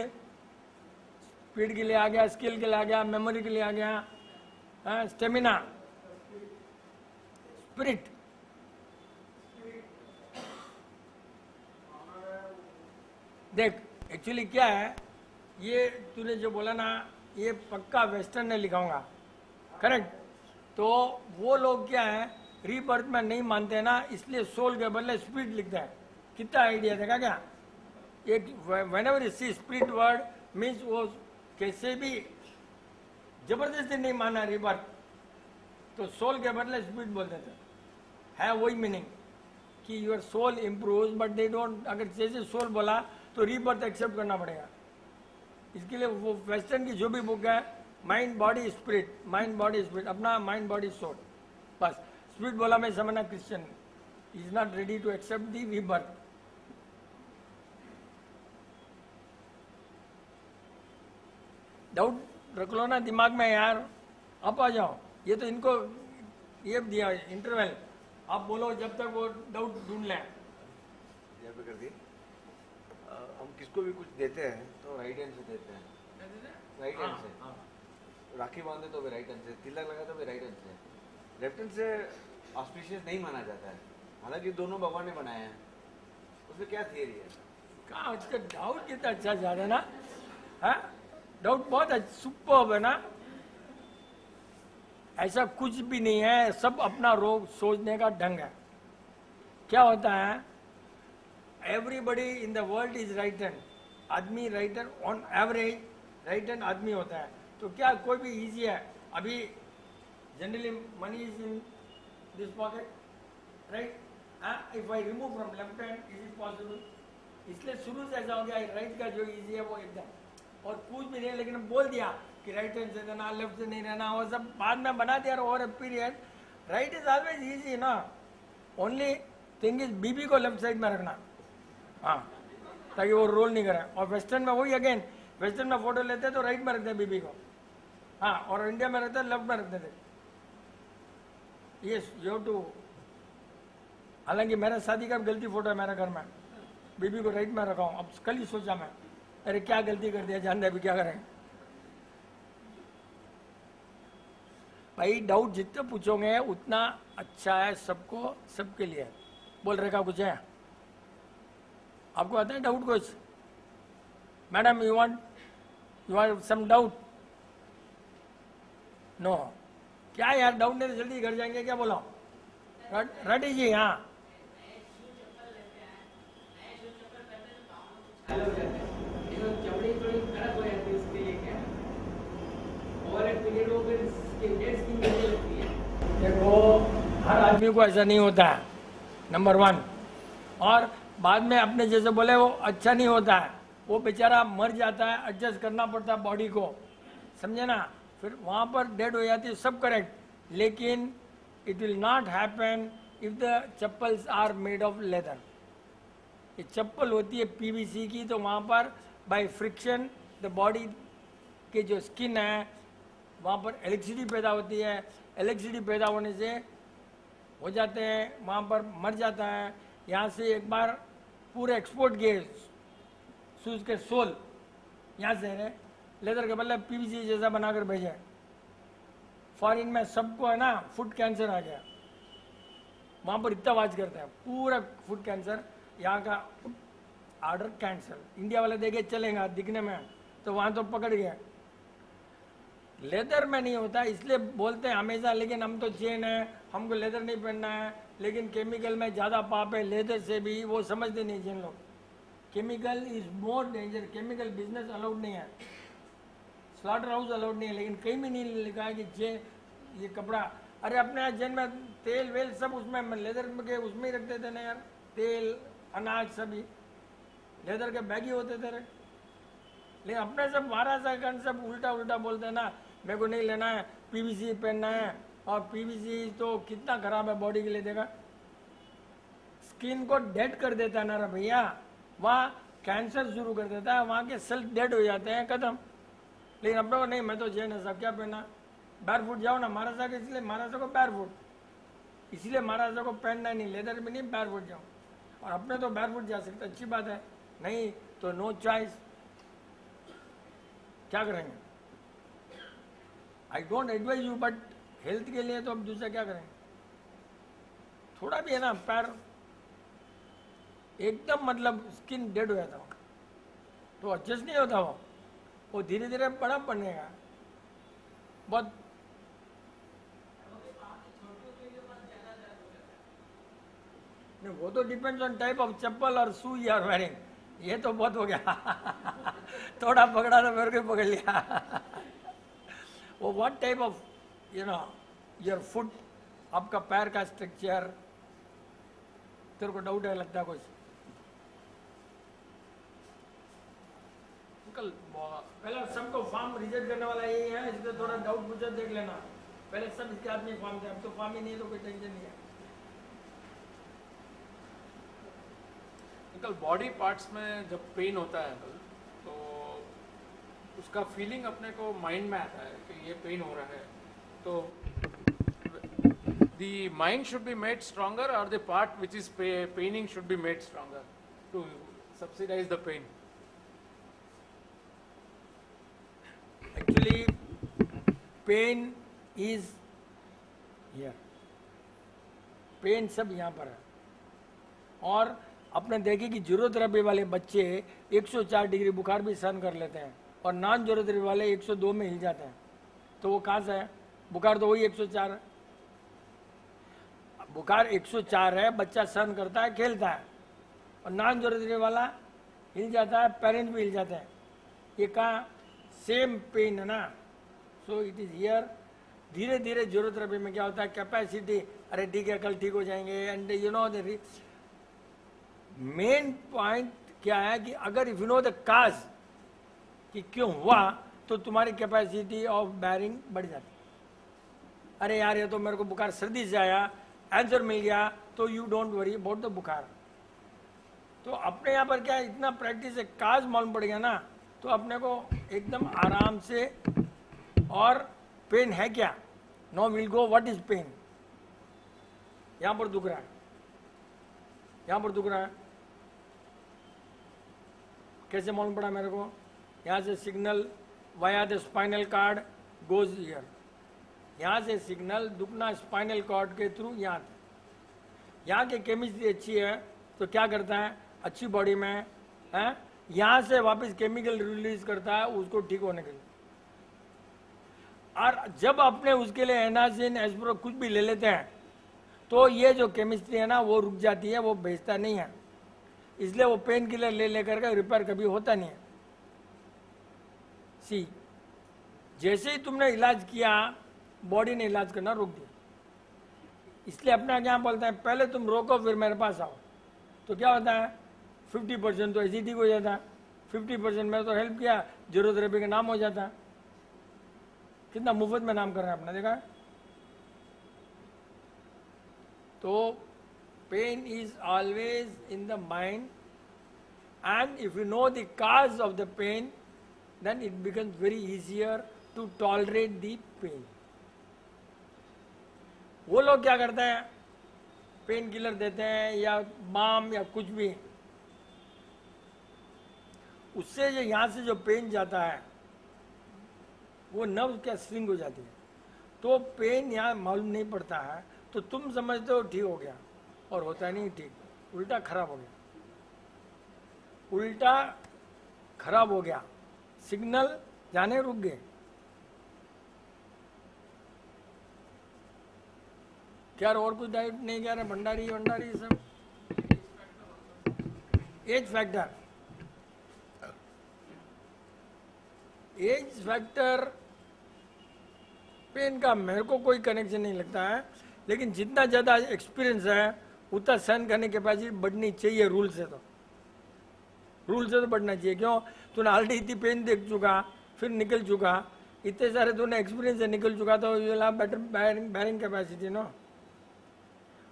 के लिए आ गया, स्किल के लिए आ गया, मेमोरी के लिए आ गया, स्टेमिना, स्पिरिट। देख एक्चुअली क्या है, ये तूने जो बोला ना, ये पक्का वेस्टर्न ने लिखाऊंगा, करेक्ट। तो वो लोग क्या है, रीबर्थ में नहीं मानते ना, इसलिए सोल के बदले स्पिरिट लिखता है। कितना आइडिया देखा क्या? एक whenever you see spirit word means वो कैसे भी जबरदस्ती नहीं माना रीबर्थ, तो सोल के बदले स्पिरिट बोल देते है। वही मीनिंग कि your soul improve, but they don't, अगर जैसे सोल बोला तो रीबर्थ एक्सेप्ट करना पड़ेगा। इसके लिए वो वेस्टर्न की जो भी बुक है, mind body spirit, mind body spirit, अपना माइंड बॉडी सोल, बस। स्पिरिट बोला मैं समझना Christian is not ready to accept the rebirth. Doubt रख लो ना दिमाग में यार, आप आ जाओ। ये तो इनको ये दिया इंटरवल, आप बोलो जब तक वो डाउट ढूंढ लें। यहाँ पे कर दिए। हम किसको भी कुछ देते हैं तो राइट हैंड से देते हैं, राइट हैंड से। राखी बांधे तो भी राइट हैंड से, तिलक लगा तो भी राइट हैंड से। लेफ्ट हैंड से ऑस्पिशियस नहीं माना जाता है, हालांकि दोनों भगवान ने बनाए हैं। उसमें क्या थियरी है? कहाँ उसका डाउट कितना अच्छा जा रहा है ना, है डाउट बहुत सुपर्ब है ना। ऐसा कुछ भी नहीं है, सब अपना रोग सोचने का ढंग है। क्या होता है, everybody in the world is right hand, आदमी right hand, on average right hand आदमी होता है। तो क्या कोई भी इजी है? अभी generally money is in this pocket, right? If I remove from left hand is it possible? इसलिए शुरू से ऐसा हो गया, राइट का जो इजी है वो एकदम, और कुछ भी नहीं, लेकिन बोल दिया कि राइट हैंड से देना, लेफ्ट से नहीं रहना, वो सब बाद में बना दिया over a period. Right is always easy ना, ओनली थिंग इज बीबी को लेफ्ट साइड में रखना, हाँ, ताकि वो रोल नहीं करे। और वेस्टर्न में वही अगेन, वेस्टर्न में फोटो लेते हैं तो राइट में रखते हैं बीबी को, हाँ, और इंडिया में रहते लेफ्ट में रखते थे। Yes, you too. हालांकि मेरा शादी का गलती फोटो है मेरे घर में, बीबी को राइट में रखा हूँ। अब कल ही सोचा मैं, अरे क्या गलती कर दिया, जान दे अभी क्या करें। भाई डाउट जितने पूछोगे उतना अच्छा है सबको, सबके लिए। बोल रहे का कुछ है? आपको आता है डाउट कुछ? Madam you want some doubt? No? क्या यार डाउट नहीं तो जल्दी घर जाएंगे क्या? बोलो रेडी जी। हाँ, चमड़ी थोड़ी खराब हो जाती है, उसके लिए क्या ओवर एक पीरियड हो फिर डेड स्किन जैसे लगती है। देखो हर आदमी को ऐसा नहीं होता है, नंबर 1। और बाद में अपने जैसे बोले वो अच्छा नहीं होता है, वो बेचारा मर जाता है, एडजस्ट करना पड़ता है बॉडी को, समझे ना? फिर वहाँ पर डेड हो जाती है, सब करेक्ट। लेकिन it will not happen if the chappals are made of leather. ये चप्पल होती है पीवीसी की, तो वहाँ पर बाय फ्रिक्शन द बॉडी के जो स्किन है वहाँ पर इलेक्ट्रिसिटी पैदा होती है। इलेक्ट्रिसिटी पैदा होने से हो जाते हैं, वहाँ पर मर जाता है। यहाँ से एक बार पूरे एक्सपोर्ट किए शूज के सोल यहाँ से है लेदर के बदले पीवीसी जैसा बनाकर भेजे। फॉरेन में सबको है ना फुट कैंसर आ गया, वहाँ पर इतना आवाज करते हैं, पूरा फुट कैंसर। यहाँ का ऑर्डर कैंसल। इंडिया वाले देखे चलेगा दिखने में, तो वहाँ तो पकड़ गए। लेदर में नहीं होता इसलिए बोलते हैं हमेशा, लेकिन हम तो चेन है, हमको लेदर नहीं पहनना है। लेकिन केमिकल में ज़्यादा पाप है लेदर से भी, वो समझते नहीं जिन लोग। Chemical is more danger. Chemical business allowed नहीं है, स्लॉटर हाउस अलाउड नहीं है, लेकिन कहीं भी नहीं लिखा है कि ये कपड़ा। अरे अपने यहाँ जेन में तेल वेल सब उसमें लेदर के उसमें ही रखते थे ना यार, तेल अनाज सभी लेदर के बैग ही होते थे रे। लेकिन अपने सब महाराष्ट्र सब उल्टा उल्टा बोलते हैं ना, मेरे को नहीं लेना है, पीवीसी पहनना है। और पीवीसी तो कितना खराब है बॉडी के लिए, देखा स्किन को डेड कर देता है ना रे भैया, वहाँ कैंसर शुरू कर देता है, वहाँ के सेल्स डेड हो जाते हैं, खत्म। लेकिन अपने को नहीं, मैं तो जैन है, सब क्या पहना, बैरफुट जाओ ना महाराष्ट्र के, इसलिए महाराष्ट्र को बैरफुट, इसलिए महाराष्ट्र को पहनना नहीं, लेदर में नहीं, बैरफुट जाओ। और अपने तो बैरफुट जा सकते, अच्छी बात है, नहीं तो नो चॉइस, क्या करेंगे? I don't advise you, but health के लिए तो अब दूसरा क्या करेंगे? थोड़ा भी है ना पैर एकदम मतलब स्किन डेड हो जाता हो तो एडजस्ट नहीं होता, वो धीरे धीरे बड़ा बनेगा बहुत। नहीं, वो तो डिपेंड्स ऑन टाइप ऑफ चप्पल और शू यू आर वेयरिंग। ये तो बहुत हो गया थोड़ा पकड़ा तो मेरे को पकड़ लिया वो what type of you know your foot, आपका पैर का स्ट्रक्चर, तेरे को डाउट है लगता है कुछ? अंकल पहले सबको फॉर्म रिजेक्ट करने वाला यही है, इसलिए थोड़ा डाउट पूछा देख लेना। पहले सब इसके आदमी फॉर्म थे, अब तो फॉर्म ही नहीं है तो कोई टेंशन नहीं है। अंकल बॉडी पार्ट्स में जब पेन होता है अंकल, तो उसका फीलिंग अपने को माइंड में आता है कि ये पेन हो रहा है, तो the mind should be made stronger or the part which is paining should be made stronger to subsidize the pain? Actually pain is here, pain सब यहाँ पर है। और अपने देखे कि ज़्यूरोथेरेपी वाले बच्चे 104 डिग्री बुखार भी सहन कर लेते हैं, और नॉन ज़्यूरोथेरेपी वाले 102 में हिल जाते हैं। तो वो कहाँ से है? बुखार तो वही 104 है, बुखार 104 है, बच्चा सहन करता है, खेलता है, और नॉन ज़्यूरोथेरेपी वाला हिल जाता है, पेरेंट्स भी हिल जाते हैं। ये कहाँ? सेम पेन है ना, सो इट इज़ हियर। धीरे धीरे ज़्यूरोथेरेपी में क्या होता है, कैपेसिटी, अरे ठीक है कल ठीक हो जाएंगे, and you know the main point क्या है कि अगर इफ यू नो द काज कि क्यों हुआ, तो तुम्हारी कैपेसिटी ऑफ बैरिंग बढ़ जाती है। अरे यार ये तो मेरे को बुखार सर्दी से आया, आंसर मिल गया, तो you don't worry about the बुखार। तो अपने यहाँ पर क्या है, इतना प्रैक्टिस है, काज मालूम पड़ गया ना, तो अपने को एकदम आराम से और पेन है क्या? No will go what is pain? यहां पर दुख रहा है, यहां पर दुख रहा है, कैसे मालूम पड़ा मेरे को? यहां से signal via the spinal cord goes here, यहां से सिग्नल दुखना स्पाइनल कॉर्ड के थ्रू यहाँ तक। यहाँ की केमिस्ट्री अच्छी है तो क्या करता है अच्छी बॉडी में है, यहाँ से वापस केमिकल रिलीज करता है उसको ठीक होने के लिए। और जब अपने उसके लिए एनाजिन एस्प्रो कुछ भी ले लेते हैं तो ये जो केमिस्ट्री है ना वो रुक जाती है, वो भेजता नहीं है, इसलिए वो पेन किलर ले लेकर के रिपेयर कभी होता नहीं है। सी, जैसे ही तुमने इलाज किया बॉडी ने इलाज करना रोक दिया, इसलिए अपना क्या बोलते हैं पहले तुम रोको फिर मेरे पास आओ। तो क्या होता है 50% तो ऐसे ठीक हो जाता है, 50% में तो हेल्प किया, जीरोथेरेपी का नाम हो जाता है। कितना मुफ्त में नाम कर रहे हैं आपने देखा है? तो pain is always in the mind and if you know the cause of the pain then it becomes very easier to tolerate the pain. वो लोग क्या करते हैं पेन किलर देते हैं या बाम या कुछ भी, उससे जो यहाँ से जो पेन जाता है वो नर्व क्या स्ट्रिंग हो जाती है, तो पेन यहाँ मालूम नहीं पड़ता है, तो तुम समझते हो ठीक हो गया और होता नहीं ठीक, उल्टा खराब हो गया, उल्टा खराब हो गया, सिग्नल जाने रुक गए। क्या और कुछ डाइट नहीं कह रहे? भंडारी भंडारी सब age factor, age factor pain का मेरे को कोई कनेक्शन नहीं लगता है, लेकिन जितना ज़्यादा एक्सपीरियंस है उतना सहन करने के कैपेसिटी बढ़नी चाहिए। रूल से तो बढ़ना चाहिए। क्यों? तूने ऑलरेडी इतनी पेन देख चुका, फिर निकल चुका, इतने सारे तूने एक्सपीरियंस से निकल चुका, तो you will have better bearing capacity no.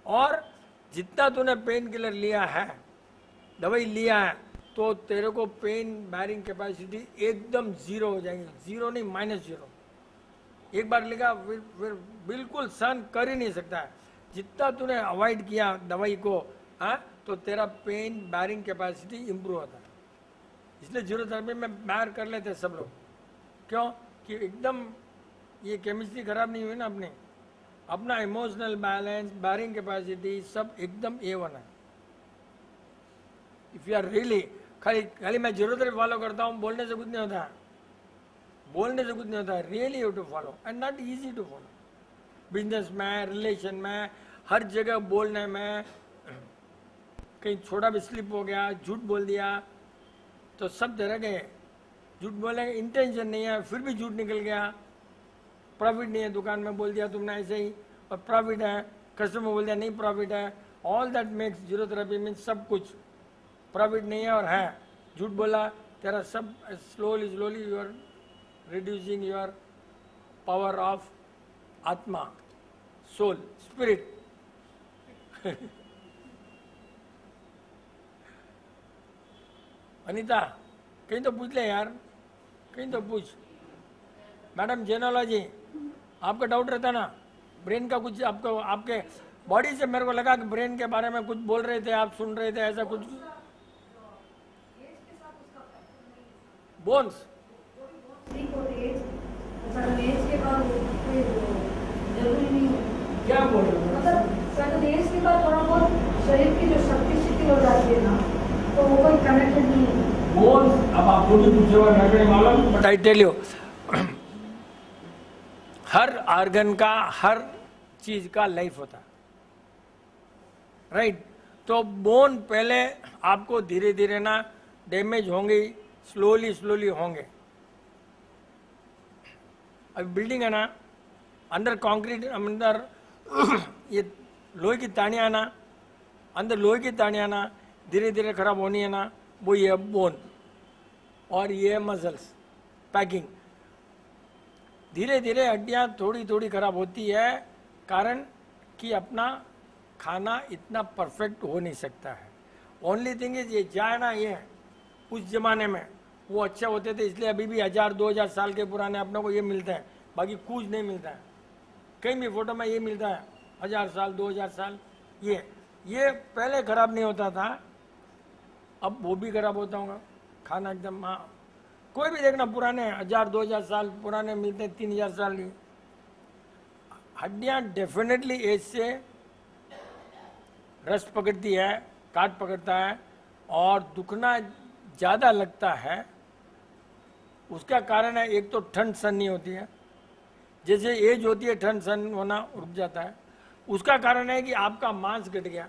और जितना तूने पेन किलर लिया है, दवाई लिया है, तो तेरे को पेन बैरिंग कैपेसिटी एकदम जीरो हो जाएगी, जीरो नहीं -0। एक बार लिखा फिर बिल्कुल सहन कर ही नहीं सकता है। जितना तूने अवॉइड किया दवाई को तो तेरा पेन बैरिंग कैपेसिटी इंप्रूव होता है। इसलिए जीरोथेरेपी में बैर कर लेते सब लोग। क्यों? कि एकदम ये केमिस्ट्री खराब नहीं हुई ना अपनी, अपना इमोशनल बैलेंस बैरिंग कैपेसिटी सब एकदम A1 है। इफ यू आर रियली खाली मैं जीरोथेरेपी फॉलो करता हूँ, बोलने से कुछ नहीं होता है, बोलने से कुछ नहीं होता है, really you to follow and not easy to follow. Business में, रिलेशन में, हर जगह बोलने में, कहीं छोटा भी स्लिप हो गया, झूठ बोल दिया तो सब तरह के झूठ बोलने का इंटेंशन नहीं है, फिर भी झूठ निकल गया। प्रॉफिट नहीं है, दुकान में बोल दिया तुमने ऐसे ही, और प्रॉफिट है, कस्टमर बोल दिया नहीं प्रॉफिट है। ऑल दैट मेक्स जीरोथेरेपी मीन्स सब कुछ प्रॉफिट नहीं है और है, झूठ बोला तेरा सब slowly you are reducing your power of आत्मा, सोल, स्पिरिट। अनीता कहीं तो पूछ ले यार, कहीं तो पूछ। मैडम जेनोलॉजी आपका डाउट रहता ना, ब्रेन का कुछ आपको, आपके बॉडी से मेरे को लगा कि ब्रेन के बारे में कुछ बोल रहे थे, आप सुन रहे थे, ऐसा कुछ। बोन्स क्या बोल रहे हो? मतलब एज के बाद थोड़ा बहुत शरीर की जो शक्ति शिथिल हो जाती है ना, तो वो कोई कनेक्टेड नहीं है। बोन्स अब आप खुद ही पूछे हुए, मैं नहीं मालूम, बट आई टेल यू, हर ऑर्गन का, हर चीज का लाइफ होता है, राइट? तो बोन पहले आपको धीरे धीरे ना डैमेज होंगे, स्लोली होंगे। अभी बिल्डिंग है ना, अंदर कंक्रीट, अंदर ये लोहे की तानियां ना, अंदर लोहे की तानियां ना धीरे धीरे खराब होनी है ना, वो ये बोन और ये मसल्स पैकिंग, धीरे धीरे हड्डियां थोड़ी खराब होती है, कारण कि अपना खाना इतना परफेक्ट हो नहीं सकता है। ओनली थिंग इज ये जाए ना, ये उस जमाने में वो अच्छे होते थे, इसलिए अभी भी 1000-2000 साल के पुराने अपने को ये मिलते हैं, बाकी कुछ नहीं मिलता है। कहीं भी फोटो में ये मिलता है 1000 साल 2000 साल। ये पहले खराब नहीं होता था, अब वो भी खराब होता होगा। खाना एकदम, हाँ, कोई भी देखना पुराने 1000 2000 साल पुराने मिलते हैं, 3000 साल की हड्डियाँ डेफिनेटली एज से रस पकड़ती है, काट पकड़ता है और दुखना ज़्यादा लगता है। उसका कारण है एक तो ठंड सहन नहीं होती है, जैसे एज होती है ठंड सहन होना रुक जाता है। उसका कारण है कि आपका मांस घट गया,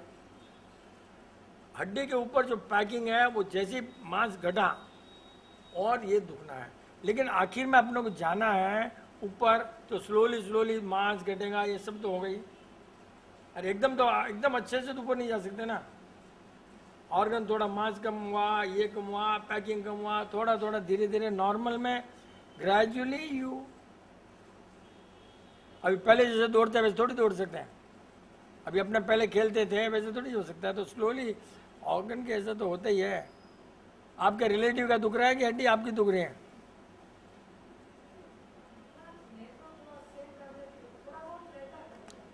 हड्डी के ऊपर जो पैकिंग है वो जैसे मांस घटा और ये दुखना है। लेकिन आखिर में अपने को जाना है ऊपर, तो स्लोली मांस घटेगा, ये सब तो हो गई। अरे एकदम अच्छे से तो ऊपर नहीं जा सकते ना। ऑर्गन थोड़ा मांस कम हुआ, ये कम हुआ, पैकिंग कम हुआ, थोड़ा धीरे धीरे नॉर्मल में ग्रेजुअली यू। अभी पहले जैसे दौड़ते हैं वैसे थोड़ी दौड़ सकते हैं, अभी अपने पहले खेलते थे वैसे थोड़ी हो सकता है। तो स्लोली ऑर्गन के ऐसा तो होता ही है। आपके रिलेटिव का दुख रहा है कि हड्डी आपकी दुख रही है?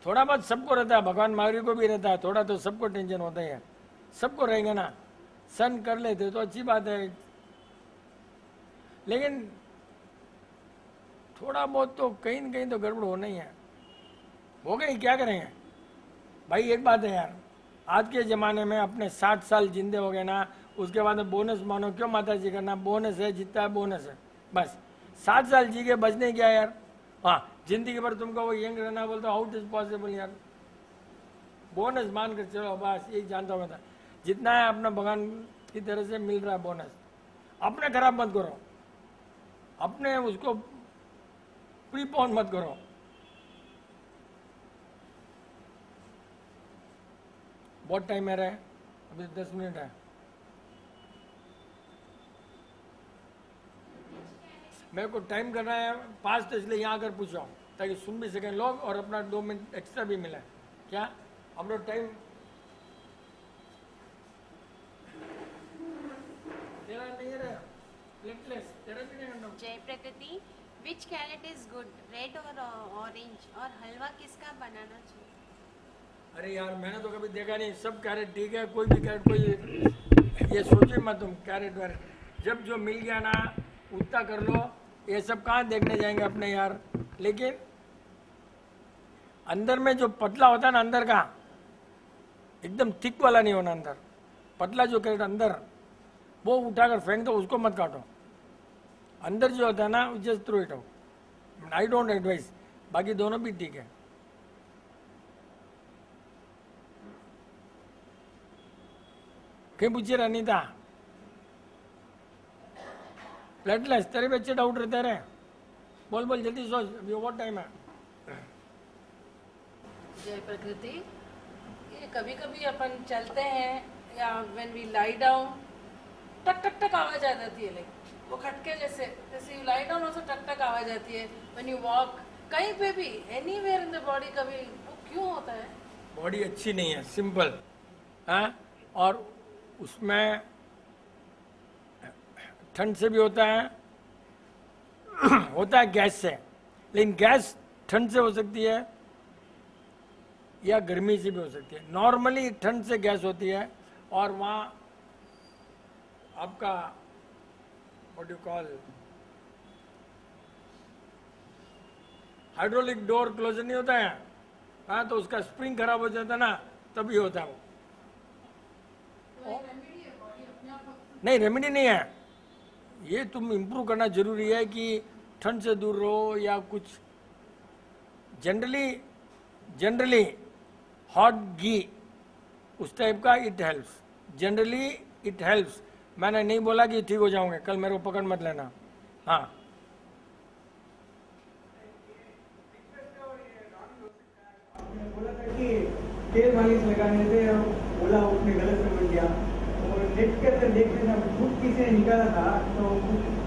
थोड़ा बहुत सबको रहता है, भगवान महावीर को भी रहता है, थोड़ा तो सबको टेंशन होता ही है, सबको रहेंगे ना। सहन कर लेते तो अच्छी बात है, लेकिन थोड़ा बहुत तो कहीं न कहीं तो गड़बड़ होना ही है। हो गई, क्या करेंगे भाई। एक बात है यार, आज के ज़माने में अपने 60 साल जिंदे हो गए ना, उसके बाद में बोनस मानो, क्यों माता जी करना, बोनस है, जितना है बोनस है, बस 60 साल जी के बचने क्या यार। हाँ, जिंदगी भर तुमको वो यंग रहना बोलते, हाउ इट इज पॉसिबल यार। बोनस मान कर चलो, बस यही जानता हूँ मैं। जितना है अपना भगवान की तरह से मिल रहा है बोनस, अपने खराब मत करो, अपने उसको प्रीपोन मत करो। बहुत टाइम है रहे, अभी 10 मिनट है। मेरे को टाइम करना है फास्ट, इसलिए यहाँ आकर पूछ रहा हूँ ताकि सुन भी सकें लोग और अपना 2 मिनट एक्स्ट्रा भी मिले। क्या हम लोग टाइम तेरा नहीं रहा, प्लेटलेस तेरा भी नहीं करना। जय प्रकृति, विच कैरेट इज गुड, रेड और ऑरेंज, और हलवा किसका बनाना चाहिए? अरे यार मैंने तो कभी देखा नहीं, सब कैरेट ठीक है, कोई भी कैरेट, कोई ये सोचे मत तुम कैरेट वैरेट, जब जो मिल गया ना उतना कर लो। ये सब कहाँ देखने जाएंगे अपने यार। लेकिन अंदर में जो पतला होता है ना, अंदर का एकदम थिक वाला नहीं होना, अंदर पतला जो कैरेट अंदर, वो उठाकर फेंक दो, उसको मत काटो। अंदर जो होता है ना, just throw it out. I don't advise, बाकी दोनों भी ठीक है। कहीं पूछिए अनीता, प्लेटलेस तेरे भी अच्छे डाउट रहते रहे। बोल जल्दी सोच, अभी बहुत टाइम है। जय प्रकृति, ये कभी कभी अपन चलते हैं या व्हेन वी लाई डाउन, टक टक टक आवाज आ जाती है, लाइक वो खटके जैसे यू लाई डाउन ऑल्सो टक टक आवाज आती है। व्हेन यू वॉक कहीं पे भी एनीवेयर इन द बॉडी, कभी वो क्यों होता है? बॉडी अच्छी नहीं है, सिंपल है, और उसमें ठंड से भी होता है गैस से। लेकिन गैस ठंड से हो सकती है या गर्मी से भी हो सकती है। नॉर्मली ठंड से गैस होती है, और वहाँ आपका what you call hydraulic door closer नहीं होता है, हाँ, तो उसका स्प्रिंग खराब हो जाता है ना, तभी होता है वो। नहीं, रेमेडी नहीं है, ये तुम इम्प्रूव करना जरूरी है कि ठंड से दूर रहो या कुछ। जनरली हॉट घी उस टाइप का it helps, generally it helps. मैंने नहीं बोला कि ठीक हो जाओगे, कल मेरे को पकड़ मत लेना। हाँ, बोला था कि तेल मालिश लगाने से बोला, उसने गलत समझ लिया। और नेट के अंदर देखने में दूध किसी ने निकाला था, तो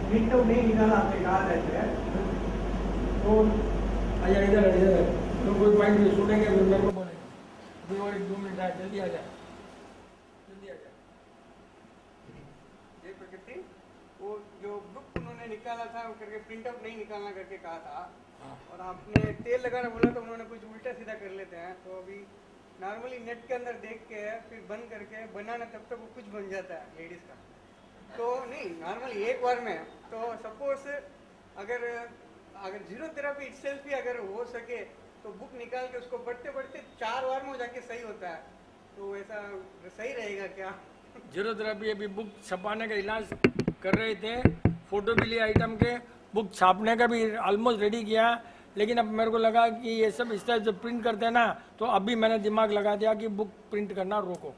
प्रिंट आउट नहीं निकाला, आपने कहा था। तो आजा इधर तो कोई पॉइंट भी सुनेंगे, फिर मेरे को बोलेंगे। अभी और 1-2 मिनट है, जल्दी आ जाए, जल्दी आ जाए। ये प्रकृति वो जो बुक उन्होंने निकाला था वो करके प्रिंट आउट नहीं निकालना करके कहा था, और आपने तेल लगाना बोला तो उन्होंने कुछ उल्टा सीधा कर लेते हैं। तो अभी नॉर्मली नेट के अंदर देख के फिर बंद करके बनाना, तब तक वो कुछ बन जाता है लेडीज़ का। तो नहीं, नॉर्मली एक बार में तो सपोज अगर जीरो थेरेपी इटसेल्फ भी अगर हो सके तो बुक निकाल के उसको पढ़ते पढ़ते 4 बार में जाके सही होता है, तो ऐसा सही रहेगा क्या? जीरो थेरेपी अभी बुक छपाने का इलाज कर रहे थे, फोटो भी लिए आइटम के, बुक छापने का भी ऑलमोस्ट रेडी किया, लेकिन अब मेरे को लगा कि ये सब इस तरह से प्रिंट करते हैं ना, तो अभी मैंने दिमाग लगा दिया कि बुक प्रिंट करना रोको।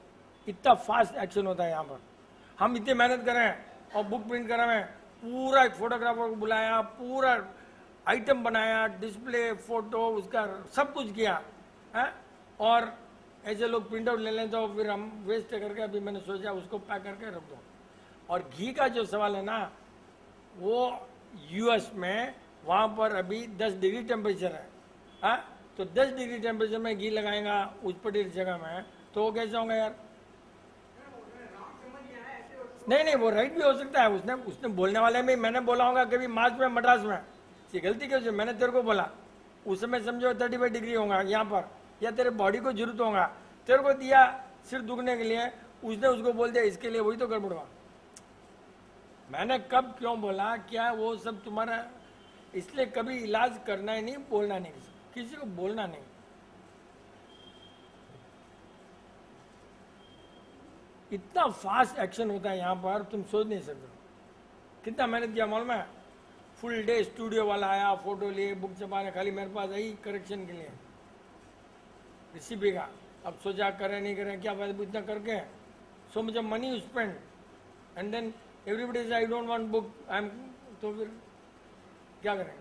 इतना फास्ट एक्शन होता है यहाँ पर। हम इतनी मेहनत कर रहे हैं और बुक प्रिंट कर रहे हैं, पूरा एक फोटोग्राफर को बुलाया, पूरा आइटम बनाया, डिस्प्ले, फोटो, उसका सब कुछ किया है, और ऐसे लोग प्रिंट आउट ले लें तो फिर हम वेस्ट करके अभी मैंने सोचा उसको पैक करके रख दो। और घी का जो सवाल है ना, वो यूएस में वहाँ पर अभी 10 डिग्री टेम्परेचर है, हाँ, तो 10 डिग्री टेम्परेचर में घी लगाएगा उस पर्टिकुलर जगह में, तो वो कैसे होगा यार? नहीं, वो राइट भी हो सकता है। उसने बोलने वाले में मैंने बोला होगा कभी मार्च में मद्रास में, ये गलती क्यों? मैंने तेरे को बोला उस समय समझो 35 डिग्री होगा यहाँ पर, या तेरे बॉडी को जरूरत होगा, तेरे को दिया सिर दुखने के लिए, उसने उसको बोल दिया इसके लिए, वही तो गड़बड़ हुआ। मैंने कब क्यों बोला, क्या वो सब तुम्हारा, इसलिए कभी इलाज करना ही नहीं, बोलना नहीं, किसी को बोलना नहीं। इतना फास्ट एक्शन होता है यहाँ पर, तुम सोच नहीं सकते कितना मेहनत किया। मालूम है, फुल डे स्टूडियो वाला आया, फोटो लिए, बुक छपाने, खाली मेरे पास आई करेक्शन के लिए रेसिपी का। अब सोचा करें नहीं करें, क्या फायदा इतना करके, सो मुझे money spend and then everybody is I don't want book, I am, तो फिर क्या करें?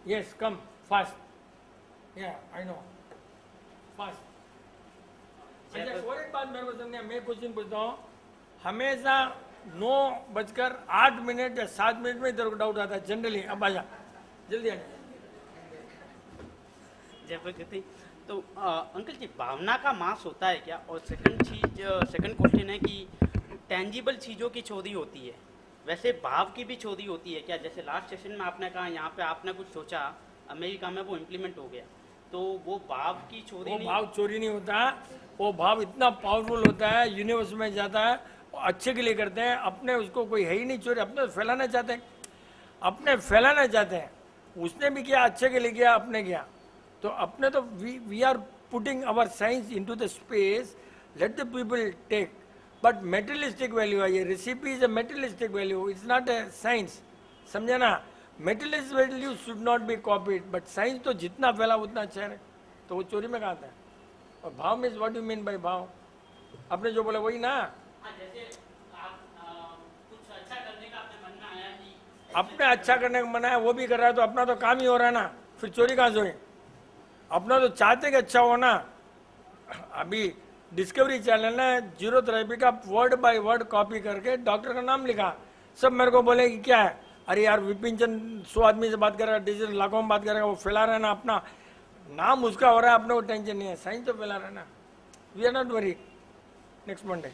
यस, कम फास्ट, या आई नो फास्ट। अच्छा, और एक बात मेरे को समझे, मैं क्वेश्चन पूछता हूँ, हमेशा 9:08 या 7 मिनट में तेरे को डाउट आता है जनरली, अब आजा जल्दी आजा। जय प्रकृति। तो अंकल जी, भावना का मास होता है क्या? और सेकंड क्वेश्चन है कि टेंजिबल चीज़ों की चोरी होती है, वैसे भाव की भी चोरी होती है क्या? जैसे लास्ट सेशन में आपने कहा यहाँ पे आपने कुछ सोचा, अमेरिका में वो इम्प्लीमेंट हो गया, तो वो भाव की चोरी वो नहीं? भाव चोरी नहीं होता, वो भाव इतना पावरफुल होता है, यूनिवर्स में जाता है, अच्छे के लिए करते हैं, अपने उसको कोई है ही नहीं चोरी, अपने तो फैलाना चाहते हैं, अपने फैलाना चाहते हैं। उसने भी किया, अच्छे के लिए किया, अपने किया, तो अपने तो we are putting our science into the space, let the people take, but materialistic value है ये, recipe is a materialistic value, it's not a science, समझे ना? Materialist value should not be copied, but science तो जितना फैला उतना अच्छा है, तो वो चोरी में कहा था। और भाव means what you mean by भाव? आपने जो बोला वही ना, जैसे आप कुछ अच्छा करने का अपने मन में आया कि अपने अच्छा करने का मन है, वो भी कर रहा है, तो अपना तो काम ही हो रहा है ना, फिर चोरी कहाँ से हुई? अपना तो चाहते कि अच्छा हो ना। अभी डिस्कवरी चैनल ने जीरो थेरेपी का वर्ड बाय वर्ड कॉपी करके डॉक्टर का नाम लिखा, सब मेरे को बोले कि क्या है, अरे यार विपिन चंद 100 आदमी से बात कर रहा है, डिजिटल लाखों में बात करेगा, वो फैला रहा है ना, अपना नाम उसका हो रहा है, अपने को टेंशन नहीं है, साइंस तो फैला रहा है ना। We are not worried. Next Monday.